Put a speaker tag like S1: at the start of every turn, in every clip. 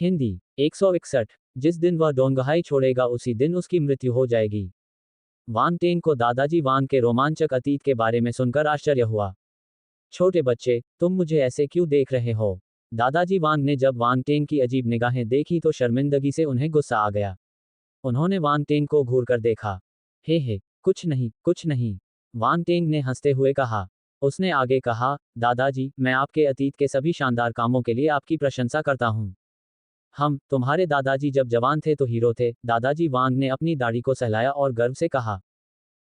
S1: हिंदी 161। जिस दिन वह डोंगहाई छोड़ेगा उसी दिन उसकी मृत्यु हो जाएगी। वांग टेंग को दादाजी वांग के रोमांचक अतीत के बारे में सुनकर आश्चर्य हुआ। छोटे बच्चे, तुम मुझे ऐसे क्यों देख रहे हो? दादाजी वांग ने जब वांग टेंग की अजीब निगाहें देखी तो शर्मिंदगी से उन्हें गुस्सा आ गया। उन्होंने वांग टेंग को घूर कर देखा। हे, कुछ नहीं, कुछ नहीं। वांग टेंग ने हंसते हुए कहा। उसने आगे कहा, दादाजी, मैं आपके अतीत के सभी शानदार कामों के लिए आपकी प्रशंसा करता हूँ। तुम्हारे दादाजी जब जवान थे तो हीरो थे। दादाजी वांग ने अपनी दाढ़ी को सहलाया और गर्व से कहा।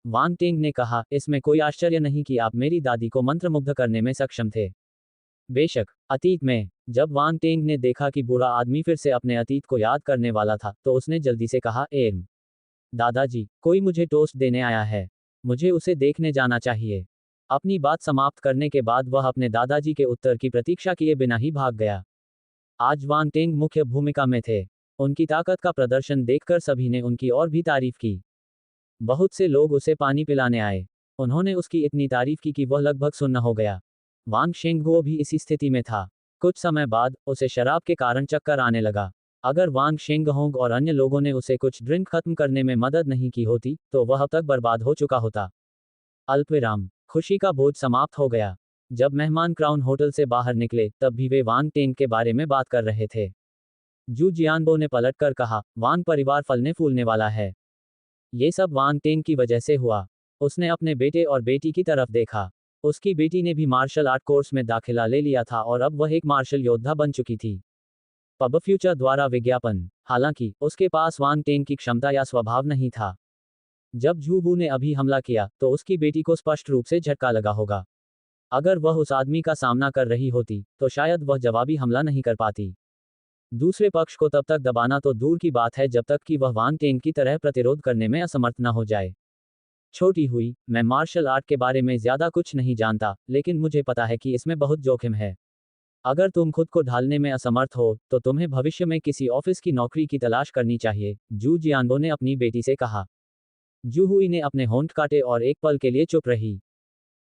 S1: वांग टेंग ने कहा, इसमें कोई आश्चर्य नहीं कि आप मेरी दादी को मंत्रमुग्ध करने में सक्षम थे। बेशक, अतीत में। जब वांग टेंग ने देखा कि बूढ़ा आदमी फिर से अपने अतीत को याद करने वाला था, तो उसने जल्दी से कहा, दादाजी, कोई मुझे टोस्ट देने आया है। मुझे उसे देखने जाना चाहिए। अपनी बात समाप्त करने के बाद वह अपने दादाजी के उत्तर की प्रतीक्षा किए बिना ही भाग गया। आज वांग टेंग मुख्य भूमिका में थे। उनकी ताकत का प्रदर्शन देखकर सभी ने उनकी और भी तारीफ की। बहुत से लोग उसे पानी पिलाने आए। उन्होंने उसकी इतनी तारीफ की कि वह लगभग सुन्न हो गया। वांग शेंगगुओ भी इसी स्थिति में था। कुछ समय बाद उसे शराब के कारण चक्कर आने लगा। अगर वांग शेंगहोंग और अन्य लोगों ने उसे कुछ ड्रिंक खत्म करने में मदद नहीं की होती, तो वह अब तक बर्बाद हो चुका होता। अल्पविराम। खुशी का भोज समाप्त हो गया। जब मेहमान क्राउन होटल से बाहर निकले, तब भी वे वांग टेंग के बारे में बात कर रहे थे। जू जियानबो ने पलटकर कहा, वांग परिवार फलने फूलने वाला है। ये सब वांग टेंग की वजह से हुआ। उसने अपने बेटे और बेटी की तरफ देखा। उसकी बेटी ने भी मार्शल आर्ट कोर्स में दाखिला ले लिया था और अब वह एक मार्शल योद्धा बन चुकी थी। पब फ्यूचर द्वारा विज्ञापन। हालांकि उसके पास वांग टेंग की क्षमता या स्वभाव नहीं था। जब झूबू ने अभी हमला किया, तो उसकी बेटी को स्पष्ट रूप से झटका लगा होगा। अगर वह उस आदमी का सामना कर रही होती, तो शायद वह जवाबी हमला नहीं कर पाती। दूसरे पक्ष को तब तक दबाना तो दूर की बात है जब तक कि वह वांग टेंग की तरह प्रतिरोध करने में असमर्थ न हो जाए। छोटी हुई, मैं मार्शल आर्ट के बारे में ज्यादा कुछ नहीं जानता, लेकिन मुझे पता है कि इसमें बहुत जोखिम है। अगर तुम खुद को ढालने में असमर्थ हो, तो तुम्हें भविष्य में किसी ऑफिस की नौकरी की तलाश करनी चाहिए, जू जियानबो ने अपनी बेटी से कहा। जूहुई ने अपने होंठ काटे और एक पल के लिए चुप रही।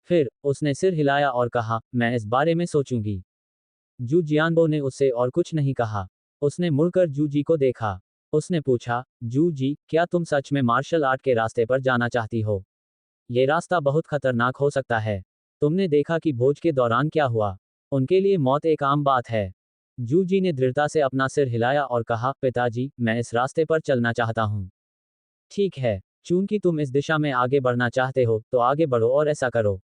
S1: फिर उसने सिर हिलाया और कहा, मैं इस बारे में सोचूंगी। जू जियानबो ने उससे और कुछ नहीं कहा। उसने मुड़कर जू जी को देखा। उसने पूछा, जू जी, क्या तुम सच में मार्शल आर्ट के रास्ते पर जाना चाहती हो? ये रास्ता बहुत खतरनाक हो सकता है। तुमने देखा कि भोज के दौरान क्या हुआ। उनके लिए मौत एक आम बात है। जू जी ने दृढ़ता से अपना सिर हिलाया और कहा, पिताजी, मैं इस रास्ते पर चलना चाहता हूँ। ठीक है, चूंकि तुम इस दिशा में आगे बढ़ना चाहते हो, तो आगे बढ़ो और ऐसा करो।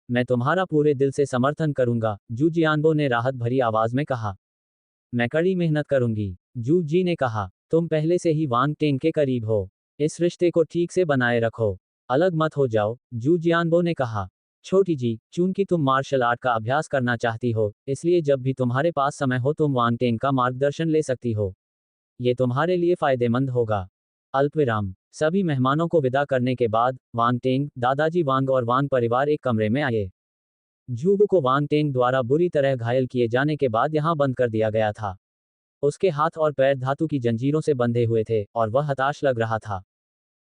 S1: मैं तुम्हारा पूरे दिल से समर्थन करूंगा, जू जियानबो ने राहत भरी आवाज में कहा। मैं कड़ी मेहनत करूंगी, जू जी ने कहा। तुम पहले से ही वांग टेंग के करीब हो। इस रिश्ते को ठीक से बनाए रखो। अलग मत हो जाओ, जू जियानबो ने कहा। छोटी जी, चूंकि तुम मार्शल आर्ट का अभ्यास करना चाहती हो, इसलिए जब भी तुम्हारे पास समय हो तुम वांग टेंग का मार्गदर्शन ले सकती हो। ये तुम्हारे लिए फायदेमंद होगा। अल्पविराम। सभी मेहमानों को विदा करने के बाद वांग टेंग, दादाजी वांग और वांग परिवार एक कमरे में आए। झूबू को वांग टेंग द्वारा बुरी तरह घायल किए जाने के बाद यहां बंद कर दिया गया था। उसके हाथ और पैर धातु की जंजीरों से बंधे हुए थे और वह हताश लग रहा था।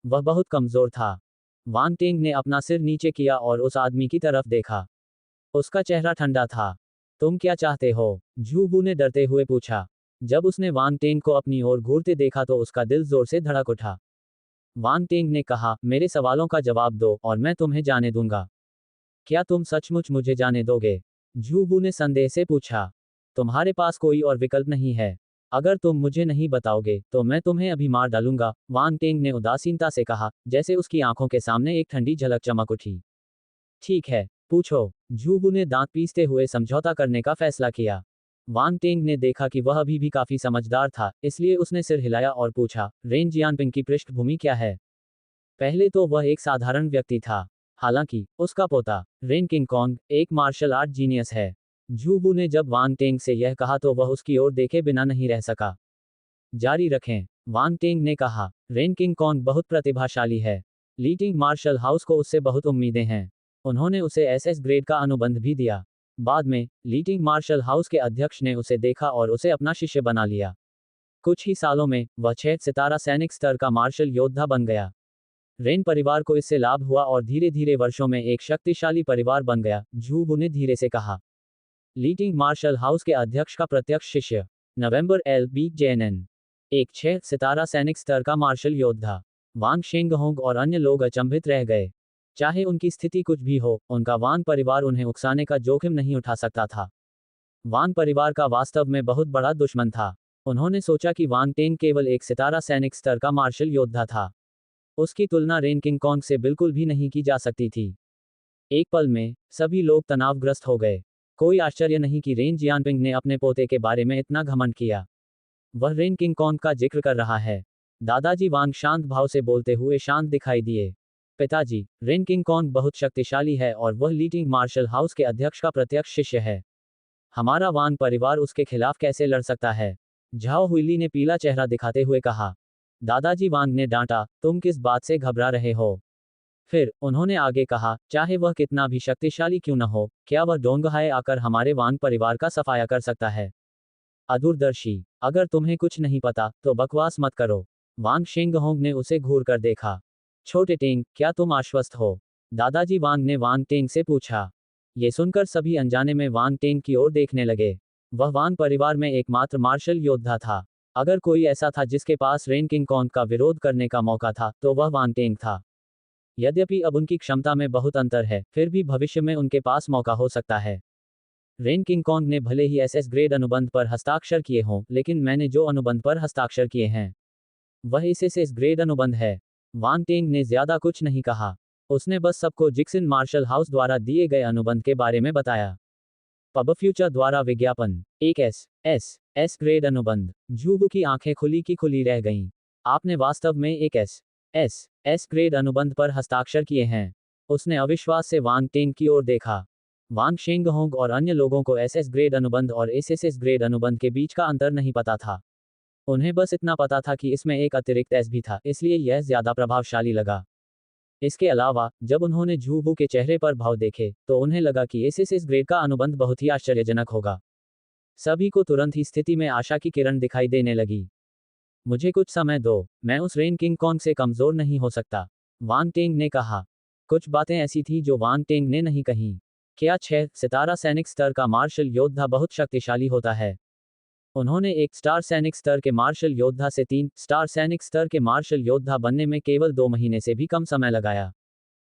S1: वह बहुत कमजोर था। वांग टेंग ने अपना सिर नीचे किया और उस आदमी की तरफ देखा। उसका चेहरा ठंडा था। तुम क्या चाहते हो? झूबू ने डरते हुए पूछा। जब उसने वांग टेंग को अपनी ओर घूरते देखा तो उसका दिल जोर से धड़क उठा। वांग टेंग ने कहा, मेरे सवालों का जवाब दो और मैं तुम्हें जाने दूंगा। क्या तुम सचमुच मुझे जाने दोगे? झूबू ने संदेह से पूछा। तुम्हारे पास कोई और विकल्प नहीं है। अगर तुम मुझे नहीं बताओगे, तो मैं तुम्हें अभी मार डालूंगा, वांग टेंग ने उदासीनता से कहा, जैसे उसकी आंखों के सामने एक ठंडी झलक चमक उठी। ठीक है, पूछो, झूबू ने दांत पीसते हुए समझौता करने का फैसला किया। वांग टेंग ने देखा कि वह अभी भी काफी समझदार था, इसलिए उसने सिर हिलाया और पूछा, रेन जियानपिंग की पृष्ठभूमि क्या है? पहले तो वह एक साधारण व्यक्ति था। हालांकि उसका पोता रेन किंग कॉन्ग एक मार्शल आर्ट जीनियस है। झूबू ने जब वांग टेंग से यह कहा तो वह उसकी ओर देखे बिना नहीं रह सका। जारी रखें, वांग टेंग ने कहा। रेन किंग कॉन्ग बहुत प्रतिभाशाली है। लीटिंग मार्शल हाउस को उससे बहुत उम्मीदें हैं। उन्होंने उसे एसएस ग्रेड का अनुबंध भी दिया। बाद में लीटिंग मार्शल हाउस के अध्यक्ष ने उसे देखा और उसे अपना शिष्य बना लिया। कुछ ही सालों में वह 6 सितारा सैनिक स्तर का मार्शल योद्धा बन गया। रेन परिवार को इससे लाभ हुआ और धीरे धीरे वर्षों में एक शक्तिशाली परिवार बन गया, झूबू ने धीरे से कहा। लीटिंग मार्शल हाउस के अध्यक्ष का प्रत्यक्ष शिष्य। नवंबर LBJNN। एक 6 सितारा सैनिक स्तर का मार्शल योद्धा। वांग शेंगहोंग और अन्य लोग अचंभित रह गए। चाहे उनकी स्थिति कुछ भी हो, उनका वान परिवार उन्हें उकसाने का जोखिम नहीं उठा सकता था। वान परिवार का वास्तव में बहुत बड़ा दुश्मन था। उन्होंने सोचा कि वान टेंग केवल एक सितारा सैनिक स्तर का मार्शल योद्धा था। उसकी तुलना रेन किंग कॉन्ग से बिल्कुल भी नहीं की जा सकती थी। एक पल में सभी लोग तनावग्रस्त हो गए। कोई आश्चर्य नहीं कि रेन जियानपिंग ने अपने पोते के बारे में इतना घमंड किया। वह रेन किंग कॉन्ग का जिक्र कर रहा है। दादाजी वांग शांत भाव से बोलते हुए शांत दिखाई दिए। पिताजी, रेन किंग कॉन्ग बहुत शक्तिशाली है और वह लीटिंग मार्शल हाउस के अध्यक्ष का प्रत्यक्ष शिष्य है। हमारा वान परिवार उसके खिलाफ कैसे लड़ सकता है? झाओ हुईली ने पीला चेहरा दिखाते हुए कहा। दादाजी वांग ने डांटा, तुम किस बात से घबरा रहे हो? फिर उन्होंने आगे कहा, चाहे वह कितना भी शक्तिशाली क्यों न हो, क्या वह डोंगहाए आकर हमारे वान परिवार का सफाया कर सकता है? अदूरदर्शी, अगर तुम्हें कुछ नहीं पता तो बकवास मत करो। वांग शेंगहोंग ने उसे घूर कर देखा। छोटे टेंग, क्या तुम आश्वस्त हो? दादाजी वांग ने वांग टेंग से पूछा। ये सुनकर सभी अनजाने में वांग टेंग की ओर देखने लगे। वह वान परिवार में एकमात्र मार्शल योद्धा था। अगर कोई ऐसा था जिसके पास रेन किंग कॉन्ग का विरोध करने का मौका था, तो वह वांग टेंग था। यद्यपि अब उनकी क्षमता में बहुत अंतर है, फिर भी भविष्य में उनके पास मौका हो सकता है। रेन किंग कॉन्ग ने भले ही एसएस ग्रेड अनुबंध पर हस्ताक्षर किए हों, लेकिन मैंने जो अनुबंध पर हस्ताक्षर किए हैं वह इस एसएस ग्रेड अनुबंध है। वांग टेंग ने ज्यादा कुछ नहीं कहा। उसने बस सबको जिक्सिन मार्शल हाउस द्वारा दिए गए अनुबंध के बारे में बताया। पब फ्यूचर द्वारा विज्ञापन, एक एस ग्रेड अनुबंध। झूबू की आंखें खुली की खुली रह गईं। आपने वास्तव में एक एस ग्रेड अनुबंध पर हस्ताक्षर किए हैं। उसने अविश्वास से वांग टेंग की ओर देखा। वांग शेंगहोंग और अन्य लोगों को एसएस ग्रेड अनुबंध और एसएसएस ग्रेड अनुबंध के बीच का अंतर नहीं पता था। उन्हें बस इतना पता था कि इसमें एक अतिरिक्त एस भी था, इसलिए यह ज्यादा प्रभावशाली लगा। इसके अलावा जब उन्होंने झूबू के चेहरे पर भाव देखे, तो उन्हें लगा कि एसएसएस ग्रेड का अनुबंध बहुत ही आश्चर्यजनक होगा। सभी को तुरंत ही स्थिति में आशा की किरण दिखाई देने लगी। मुझे कुछ समय दो, मैं उस रेन किंग कॉन्ग से कमजोर नहीं हो सकता, वांग टेंग ने कहा। कुछ बातें ऐसी थी जो वांग टेंग ने नहीं कहीं। क्या 6 सितारा सैनिक स्तर का मार्शल योद्धा बहुत शक्तिशाली होता है? उन्होंने एक स्टार सैनिक स्तर के मार्शल योद्धा से 3 स्टार सैनिक स्तर के मार्शल योद्धा बनने में केवल 2 महीने से भी कम समय लगाया।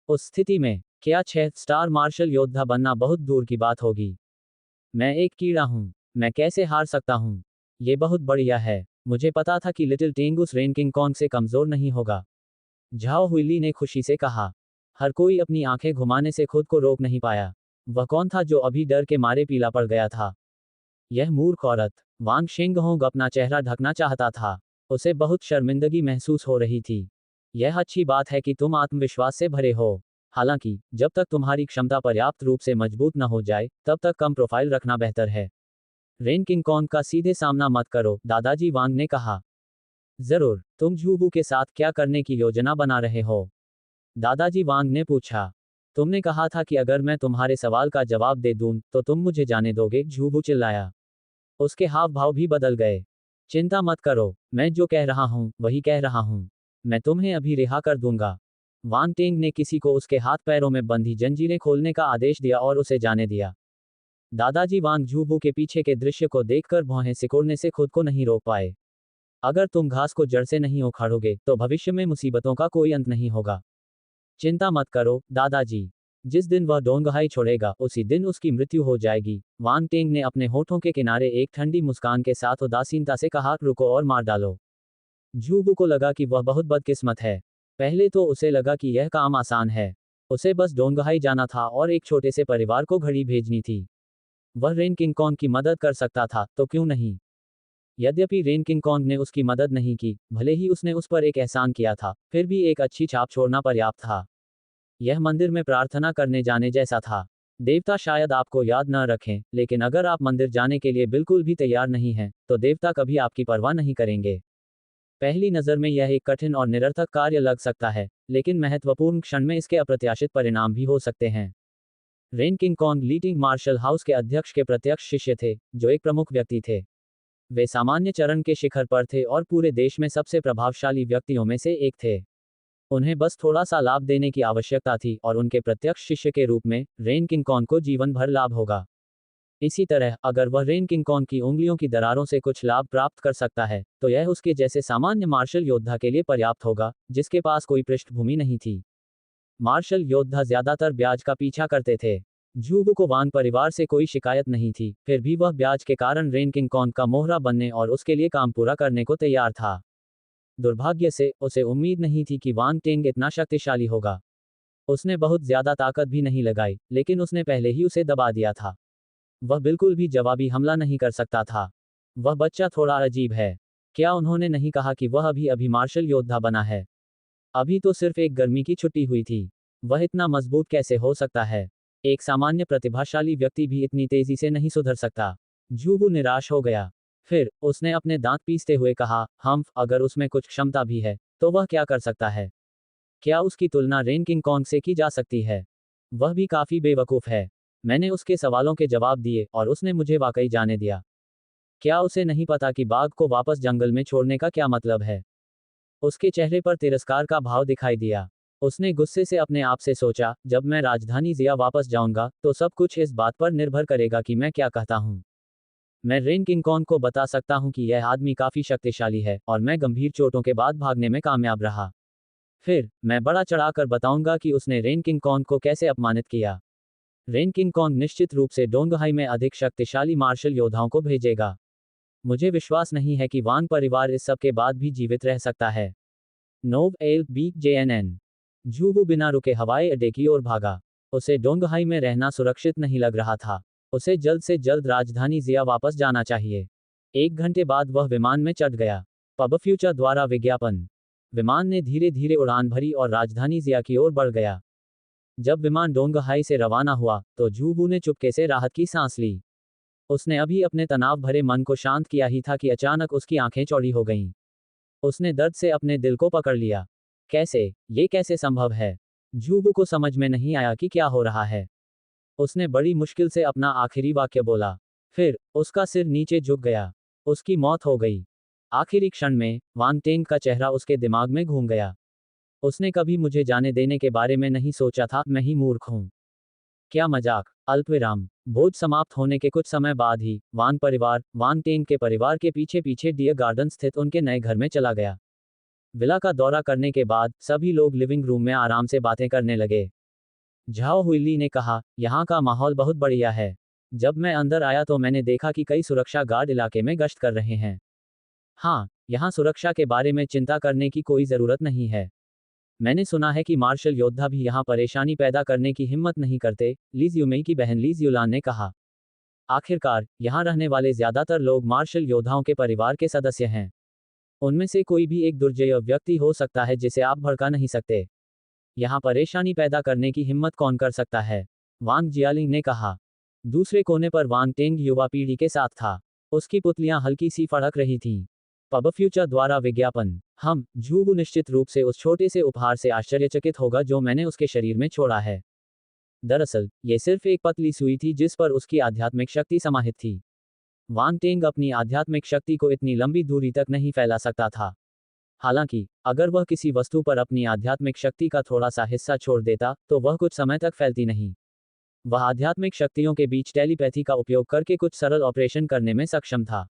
S1: उस स्थिति में क्या 6 स्टार मार्शल योद्धा बनना बहुत दूर की बात होगी? मैं एक कीड़ा हूं, मैं कैसे हार सकता हूं? ये बहुत बढ़िया है। मुझे पता था कि लिटिल टेंग उस रेन किंग कॉन्ग से कमजोर नहीं होगा। झाओ हुईली ने खुशी से कहा। हर कोई अपनी आंखें घुमाने से खुद को रोक नहीं पाया। वह कौन था जो अभी डर के मारे पीला पड़ गया था? यह मूर्ख औरत। वांग शेंगहोंग अपना चेहरा ढकना चाहता था। उसे बहुत शर्मिंदगी महसूस हो रही थी। यह अच्छी बात है कि तुम आत्मविश्वास से भरे हो। हालांकि जब तक तुम्हारी क्षमता पर्याप्त रूप से मजबूत न हो जाए, तब तक कम प्रोफाइल रखना बेहतर है। रेन किंग कॉन्ग का सीधे सामना मत करो, दादाजी वांग ने कहा। जरूर, तुम झूबू के साथ क्या करने की योजना बना रहे हो? दादाजी वांग ने पूछा। तुमने कहा था कि अगर मैं तुम्हारे सवाल का जवाब दे दूं, तो तुम मुझे जाने दोगे, झूबू चिल्लाया। उसके हाव भाव भी बदल गए। चिंता मत करो, मैं जो कह रहा हूं वही कह रहा हूं। मैं तुम्हें अभी रिहा कर दूंगा। वांग टेंग ने किसी को उसके हाथ पैरों में बंधी जंजीरें खोलने का आदेश दिया और उसे जाने दिया। दादाजी वांग झूबू के पीछे के दृश्य को देखकर भौहें सिकोड़ने से खुद को नहीं रोक पाए। अगर तुम घास को जड़ से नहीं उखाड़ोगे, तो भविष्य में मुसीबतों का कोई अंत नहीं होगा। चिंता मत करो, दादाजी। जिस दिन वह डोंगहाई छोड़ेगा, उसी दिन उसकी मृत्यु हो जाएगी। वांग टेंग ने अपने होठों के किनारे एक ठंडी मुस्कान के साथ उदासीनता से कहा, रुको और मार डालो। झूबू को लगा कि वह बहुत बदकिस्मत है। पहले तो उसे लगा कि यह काम आसान है। उसे बस डोंगहाई जाना था और एक छोटे से परिवार को घड़ी भेजनी थी। वह रेन किंग कॉन्ग की मदद कर सकता था, तो क्यों नहीं? यद्यपि रेन किंग कॉन्ग ने उसकी मदद नहीं की, भले ही उसने उस पर एक एहसान किया था, फिर भी एक अच्छी छाप छोड़ना पर्याप्त था। यह मंदिर में प्रार्थना करने जाने जैसा था। देवता शायद आपको याद न रखें, लेकिन अगर आप मंदिर जाने के लिए बिल्कुल भी तैयार नहीं हैं, तो देवता कभी आपकी परवाह नहीं करेंगे। पहली नज़र में यह एक कठिन और निरर्थक कार्य लग सकता है, लेकिन महत्वपूर्ण क्षण में इसके अप्रत्याशित परिणाम भी हो सकते हैं। रेन किंग कॉन्ग लीटिंग मार्शल हाउस के अध्यक्ष के प्रत्यक्ष शिष्य थे, जो एक प्रमुख व्यक्ति थे। वे सामान्य चरण के शिखर पर थे और पूरे देश में सबसे प्रभावशाली व्यक्तियों में से एक थे। उन्हें बस थोड़ा सा लाभ देने की आवश्यकता थी और उनके प्रत्यक्ष शिष्य के रूप में रेन किंग कॉन्ग को जीवन भर लाभ होगा। इसी तरह अगर वह रेन किंग कॉन्ग की उंगलियों की दरारों से कुछ लाभ प्राप्त कर सकता है, तो यह उसके जैसे सामान्य मार्शल योद्धा के लिए पर्याप्त होगा, जिसके पास कोई पृष्ठभूमि नहीं थी। मार्शल योद्धा ज्यादातर ब्याज का पीछा करते थे। जूबू को वांग परिवार से कोई शिकायत नहीं थी, फिर भी वह ब्याज के कारण रेन किंग कॉन्ग का मोहरा बनने और उसके लिए काम पूरा करने को तैयार था। दुर्भाग्य से उसे उम्मीद नहीं थी कि वांग टेंग इतना शक्तिशाली होगा। उसने बहुत ज्यादा ताकत भी नहीं लगाई, लेकिन उसने पहले ही उसे दबा दिया था। वह बिल्कुल भी जवाबी हमला नहीं कर सकता था। वह बच्चा थोड़ा अजीब है। क्या उन्होंने नहीं कहा कि वह अभी अभी मार्शल योद्धा बना है? अभी तो सिर्फ एक गर्मी की छुट्टी हुई थी। वह इतना मजबूत कैसे हो सकता है? एक सामान्य प्रतिभाशाली व्यक्ति भी इतनी तेजी से नहीं सुधर सकता। जूबू निराश हो गया। फिर उसने अपने दांत पीसते हुए कहा, अगर उसमें कुछ क्षमता भी है, तो वह क्या कर सकता है? क्या उसकी तुलना रेन किंग कॉन्ग से की जा सकती है? वह भी काफी बेवकूफ है। मैंने उसके सवालों के जवाब दिए और उसने मुझे वाकई जाने दिया। क्या उसे नहीं पता कि बाघ को वापस जंगल में छोड़ने का क्या मतलब है? उसके चेहरे पर तिरस्कार का भाव दिखाई दिया। उसने गुस्से से अपने आप से सोचा, जब मैं राजधानी जिया वापस जाऊंगा, तो सब कुछ इस बात पर निर्भर करेगा कि मैं क्या कहता हूँ। मैं रेन किंग कॉन्ग को बता सकता हूँ कि यह आदमी काफी शक्तिशाली है और मैं गंभीर चोटों के बाद भागने में कामयाब रहा। फिर मैं बड़ा चढ़ाकर बताऊंगा कि उसने रेन किंग कॉन्ग को कैसे अपमानित किया। रेन किंग कॉन्ग निश्चित रूप से डोंगहाई में अधिक शक्तिशाली मार्शल योद्धाओं को भेजेगा। मुझे विश्वास नहीं है कि वांग परिवार इस सब के बाद भी जीवित रह सकता है। नोव एल बी JNN। जूबू बिना रुके हवाई अड्डे की ओर भागा। उसे डोंगहाई में रहना सुरक्षित नहीं लग रहा था। उसे जल्द से जल्द राजधानी जिया वापस जाना चाहिए। 1 घंटे बाद वह विमान में चढ़ गया। पब फ्यूचर द्वारा विज्ञापन। विमान ने धीरे धीरे उड़ान भरी और राजधानी जिया की ओर बढ़ गया। जब विमान डोंगहाई से रवाना हुआ, तो जूबू ने चुपके से राहत की सांस ली। उसने अभी अपने तनाव भरे मन को शांत किया ही था कि अचानक उसकी आंखें चौड़ी हो गईं। उसने दर्द से अपने दिल को पकड़ लिया। ये कैसे संभव है? जूबू को समझ में नहीं आया कि क्या हो रहा है। उसने बड़ी मुश्किल से अपना आखिरी वाक्य बोला। फिर उसका सिर नीचे झुक गया। उसकी मौत हो गई। आखिरी क्षण में वांग टेंग का चेहरा उसके दिमाग में घूम गया। उसने कभी मुझे जाने देने के बारे में नहीं सोचा था, मैं ही मूर्ख हूं। क्या मजाक। अल्पविराम। भोज समाप्त होने के कुछ समय बाद ही वांग परिवार वांग टेंग के परिवार के पीछे पीछे डियर गार्डन स्थित उनके नए घर में चला गया। विला का दौरा करने के बाद सभी लोग लिविंग रूम में आराम से बातें करने लगे। झाओ हुईली ने कहा, यहाँ का माहौल बहुत बढ़िया है। जब मैं अंदर आया तो मैंने देखा कि कई सुरक्षा गार्ड इलाके में गश्त कर रहे हैं। हाँ, यहाँ सुरक्षा के बारे में चिंता करने की कोई जरूरत नहीं है। मैंने सुना है कि मार्शल योद्धा भी यहाँ परेशानी पैदा करने की हिम्मत नहीं करते, लीज यूमेई की बहन लीज युलान ने कहा। आखिरकार यहाँ रहने वाले ज्यादातर लोग मार्शल योद्धाओं के परिवार के सदस्य हैं। उनमें से कोई भी एक दुर्जय व्यक्ति हो सकता है जिसे आप भड़का नहीं सकते। यहाँ परेशानी पैदा करने की हिम्मत कौन कर सकता है? वांग जियालिंग ने कहा। दूसरे कोने पर वांग टेंग युवा पीढ़ी के साथ था। उसकी पुतलियां हल्की सी फड़क रही थीं। पब फ्यूचर द्वारा विज्ञापन। जूबू निश्चित रूप से उस छोटे से उपहार से आश्चर्यचकित होगा जो मैंने उसके शरीर में छोड़ा है। दरअसल ये सिर्फ एक पतली सुई थी जिस पर उसकी आध्यात्मिक शक्ति समाहित थी। वांग टेंग अपनी आध्यात्मिक शक्ति को इतनी लंबी दूरी तक नहीं फैला सकता था। हालांकि अगर वह किसी वस्तु पर अपनी आध्यात्मिक शक्ति का थोड़ा सा हिस्सा छोड़ देता, तो वह कुछ समय तक फैलती नहीं। वह आध्यात्मिक शक्तियों के बीच टेलीपैथी का उपयोग करके कुछ सरल ऑपरेशन करने में सक्षम था।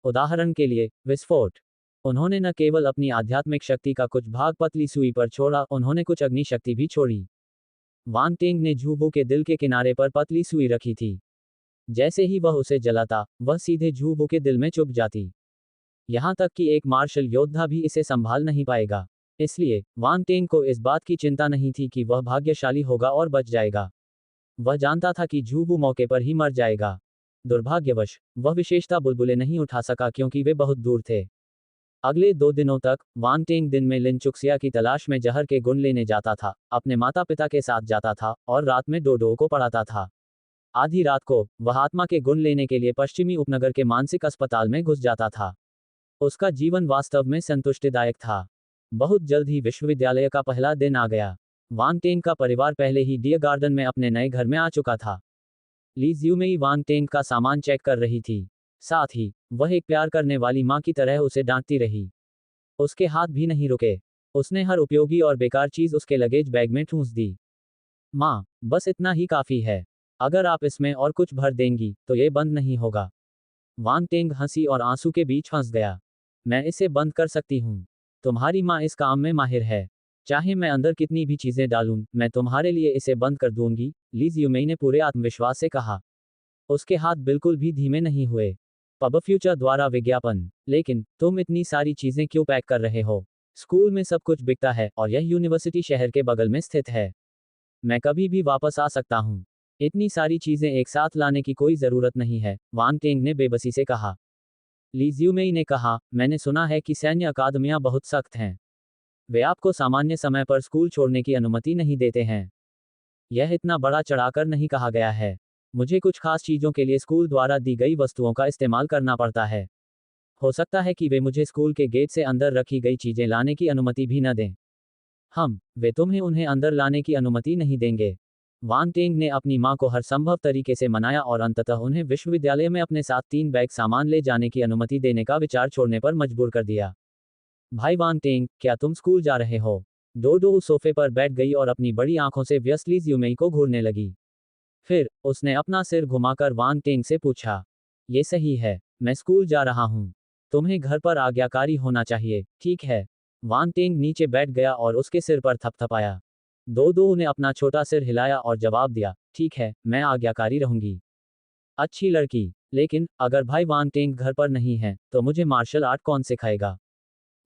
S1: उदाहरण के लिए, विस्फोट। उन्होंने न केवल अपनी आध्यात्मिक शक्ति का कुछ भाग पतली सुई पर छोड़ा, उन्होंने कुछ अग्नि शक्ति भी छोड़ी। वांग टेंग ने जूबू के दिल के किनारे पर पतली सुई रखी थी। जैसे ही वह उसे जलाता, वह सीधे जूबू के दिल में चुभ जाती। यहां तक कि एक मार्शल योद्धा भी इसे संभाल नहीं पाएगा। इसलिए वांग टेंग को इस बात की चिंता नहीं थी कि वह भाग्यशाली होगा और बच जाएगा। वह जानता था कि जूबू मौके पर ही मर जाएगा। दुर्भाग्यवश वह विशेषता बुलबुले नहीं उठा सका क्योंकि वे बहुत दूर थे। अगले 2 दिनों तक वांग टेंग दिन में लिन चुक्सिया की तलाश में जहर के गुण लेने जाता था, अपने माता पिता के साथ जाता था और रात में डोडो को पढ़ाता था। आधी रात को वह आत्मा के गुण लेने के लिए पश्चिमी उपनगर के मानसिक अस्पताल में घुस जाता था। उसका जीवन वास्तव में संतुष्टिदायक था। बहुत जल्द ही विश्वविद्यालय का पहला दिन आ गया। वांग टेंग का परिवार पहले ही डियर गार्डन में अपने नए घर में आ चुका था। ली ज्यूमेई वांग टेंग का सामान चेक कर रही थी। साथ ही वह एक प्यार करने वाली माँ की तरह उसे डांटती रही। उसके हाथ भी नहीं रुके। उसने हर उपयोगी और बेकार चीज उसके लगेज बैग में ठूंस दी। माँ, बस इतना ही काफी है। अगर आप इसमें और कुछ भर देंगी तो ये बंद नहीं होगा। वांग टेंग हंसी और आंसू के बीच फंस गया। मैं इसे बंद कर सकती हूँ। तुम्हारी माँ इस काम में माहिर है। चाहे मैं अंदर कितनी भी चीजें डालूं, मैं तुम्हारे लिए इसे बंद कर दूंगी, ली जियुमेई ने पूरे आत्मविश्वास से कहा। उसके हाथ बिल्कुल भी धीमे नहीं हुए। पब फ्यूचर द्वारा विज्ञापन। लेकिन तुम इतनी सारी चीजें क्यों पैक कर रहे हो? स्कूल में सब कुछ बिकता है और यह यूनिवर्सिटी शहर के बगल में स्थित है। मैं कभी भी वापस आ सकता हूँ। इतनी सारी चीजें एक साथ लाने की कोई जरूरत नहीं है, वांग टेंग ने बेबसी से कहा। ली जियुमेई ने कहा, मैंने सुना है कि सैन्य अकादमियां बहुत सख्त हैं। वे आपको सामान्य समय पर स्कूल छोड़ने की अनुमति नहीं देते हैं। यह इतना बड़ा चढ़ाकर नहीं कहा गया है। मुझे कुछ खास चीजों के लिए स्कूल द्वारा दी गई वस्तुओं का इस्तेमाल करना पड़ता है। हो सकता है कि वे मुझे स्कूल के गेट से अंदर रखी गई चीजें लाने की अनुमति भी न दें। वे तुम्हें उन्हें अंदर लाने की अनुमति नहीं देंगे। वांग टेंग ने अपनी मां को हर संभव तरीके से मनाया और अंततः उन्हें विश्वविद्यालय में अपने साथ 3 बैग सामान ले जाने की अनुमति देने का विचार छोड़ने पर मजबूर कर दिया। भाई वांग टेंग, क्या तुम स्कूल जा रहे हो? डोडो सोफे पर बैठ गई और अपनी बड़ी आंखों से व्यस्त ली जियुमेई को घूरने लगी। फिर उसने अपना सिर घुमाकर वांग टेंग से पूछा, ये सही है, मैं स्कूल जा रहा हूं। तुम्हें घर पर आज्ञाकारी होना चाहिए, ठीक है? वांग टेंग नीचे बैठ गया और उसके सिर पर थपथपाया। दो ने अपना छोटा सिर हिलाया और जवाब दिया, ठीक है, मैं आज्ञाकारी रहूंगी। अच्छी लड़की। लेकिन अगर भाई वांग टेंग घर पर नहीं है तो मुझे मार्शल आर्ट कौन सिखाएगा?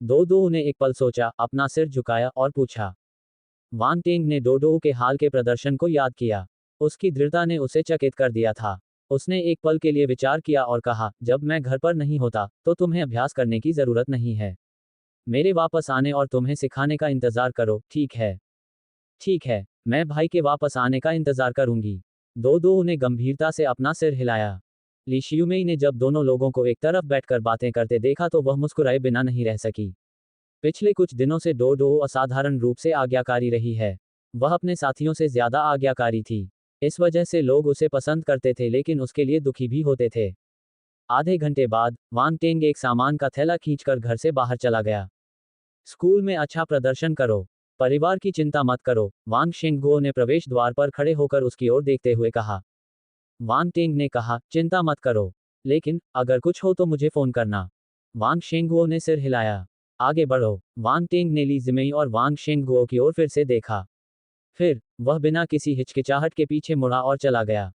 S1: दो ने एक पल सोचा, अपना सिर झुकाया और पूछा। वांग टेंग ने डोडो के हाल के प्रदर्शन को याद किया। उसकी दृढ़ता ने उसे चकित कर दिया था। उसने एक पल के लिए विचार किया और कहा, जब मैं घर पर नहीं होता तो तुम्हें अभ्यास करने की जरूरत नहीं है। मेरे वापस आने और तुम्हें सिखाने का इंतजार करो, ठीक है? ठीक है, मैं भाई के वापस आने का इंतजार करूंगी। दो ने गंभीरता से अपना सिर हिलाया। ली शियुमेई ने जब दोनों लोगों को एक तरफ बैठकर बातें करते देखा तो वह मुस्कुराए बिना नहीं रह सकी। पिछले कुछ दिनों से डोडो असाधारण रूप से आज्ञाकारी रही है। वह अपने साथियों से ज्यादा आज्ञाकारी थी। इस वजह से लोग उसे पसंद करते थे लेकिन उसके लिए दुखी भी होते थे। आधे घंटे बाद वांग टेंग एक सामान का थैला खींचकर घर से बाहर चला गया। स्कूल में अच्छा प्रदर्शन करो, परिवार की चिंता मत करो, वांग शेंगगुओ ने प्रवेश द्वार पर खड़े होकर उसकी ओर देखते हुए कहा। वांग टेंग ने कहा, चिंता मत करो, लेकिन अगर कुछ हो तो मुझे फोन करना। वांग शेंगगुओ ने सिर हिलाया। आगे बढ़ो। वांग टेंग ने ली जिमेई और वांग शेंगगुओ की ओर फिर से देखा। फिर वह बिना किसी हिचकिचाहट के पीछे मुड़ा और चला गया।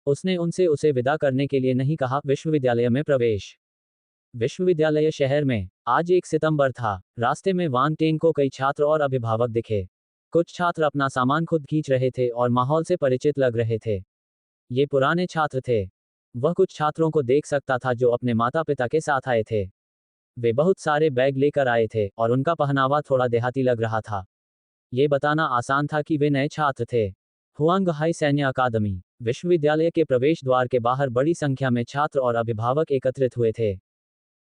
S1: उसने उनसे उसे विदा करने के लिए नहीं कहा। विश्वविद्यालय में प्रवेश। विश्वविद्यालय शहर में आज 1 सितंबर था। रास्ते में वांग टेंग को कई छात्र और अभिभावक दिखे। कुछ छात्र अपना सामान खुद खींच रहे थे और माहौल से परिचित लग रहे थे। ये पुराने छात्र थे। वह कुछ छात्रों को देख सकता था जो अपने माता पिता के साथ आए थे। वे बहुत सारे बैग लेकर आए थे और उनका पहनावा थोड़ा देहाती लग रहा था। ये बताना आसान था कि वे नए छात्र थे। हुआंगहाई सैन्य अकादमी। विश्वविद्यालय के प्रवेश द्वार के बाहर बड़ी संख्या में छात्र और अभिभावक एकत्रित हुए थे।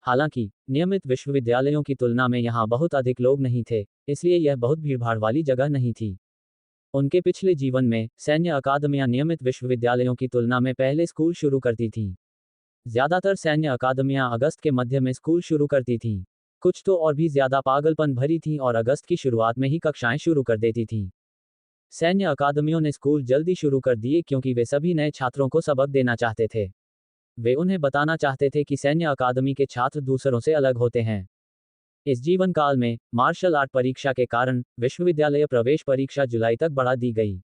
S1: हालांकि नियमित विश्वविद्यालयों की तुलना में यहाँ बहुत अधिक लोग नहीं थे, इसलिए यह बहुत भीड़भाड़ वाली जगह नहीं थी। उनके पिछले जीवन में सैन्य अकादमियां नियमित विश्वविद्यालयों की तुलना में पहले स्कूल शुरू करती थीं। ज्यादातर सैन्य अकादमियां अगस्त के मध्य में स्कूल शुरू करती थीं। कुछ तो और भी ज्यादा पागलपन भरी थीं और अगस्त की शुरुआत में ही कक्षाएं शुरू कर देती थीं। सैन्य अकादमियों ने स्कूल जल्दी शुरू कर दिए क्योंकि वे सभी नए छात्रों को सबक देना चाहते थे। वे उन्हें बताना चाहते थे कि सैन्य अकादमी के छात्र दूसरों से अलग होते हैं। इस जीवन काल में मार्शल आर्ट परीक्षा के कारण विश्वविद्यालय प्रवेश परीक्षा जुलाई तक बढ़ा दी गई।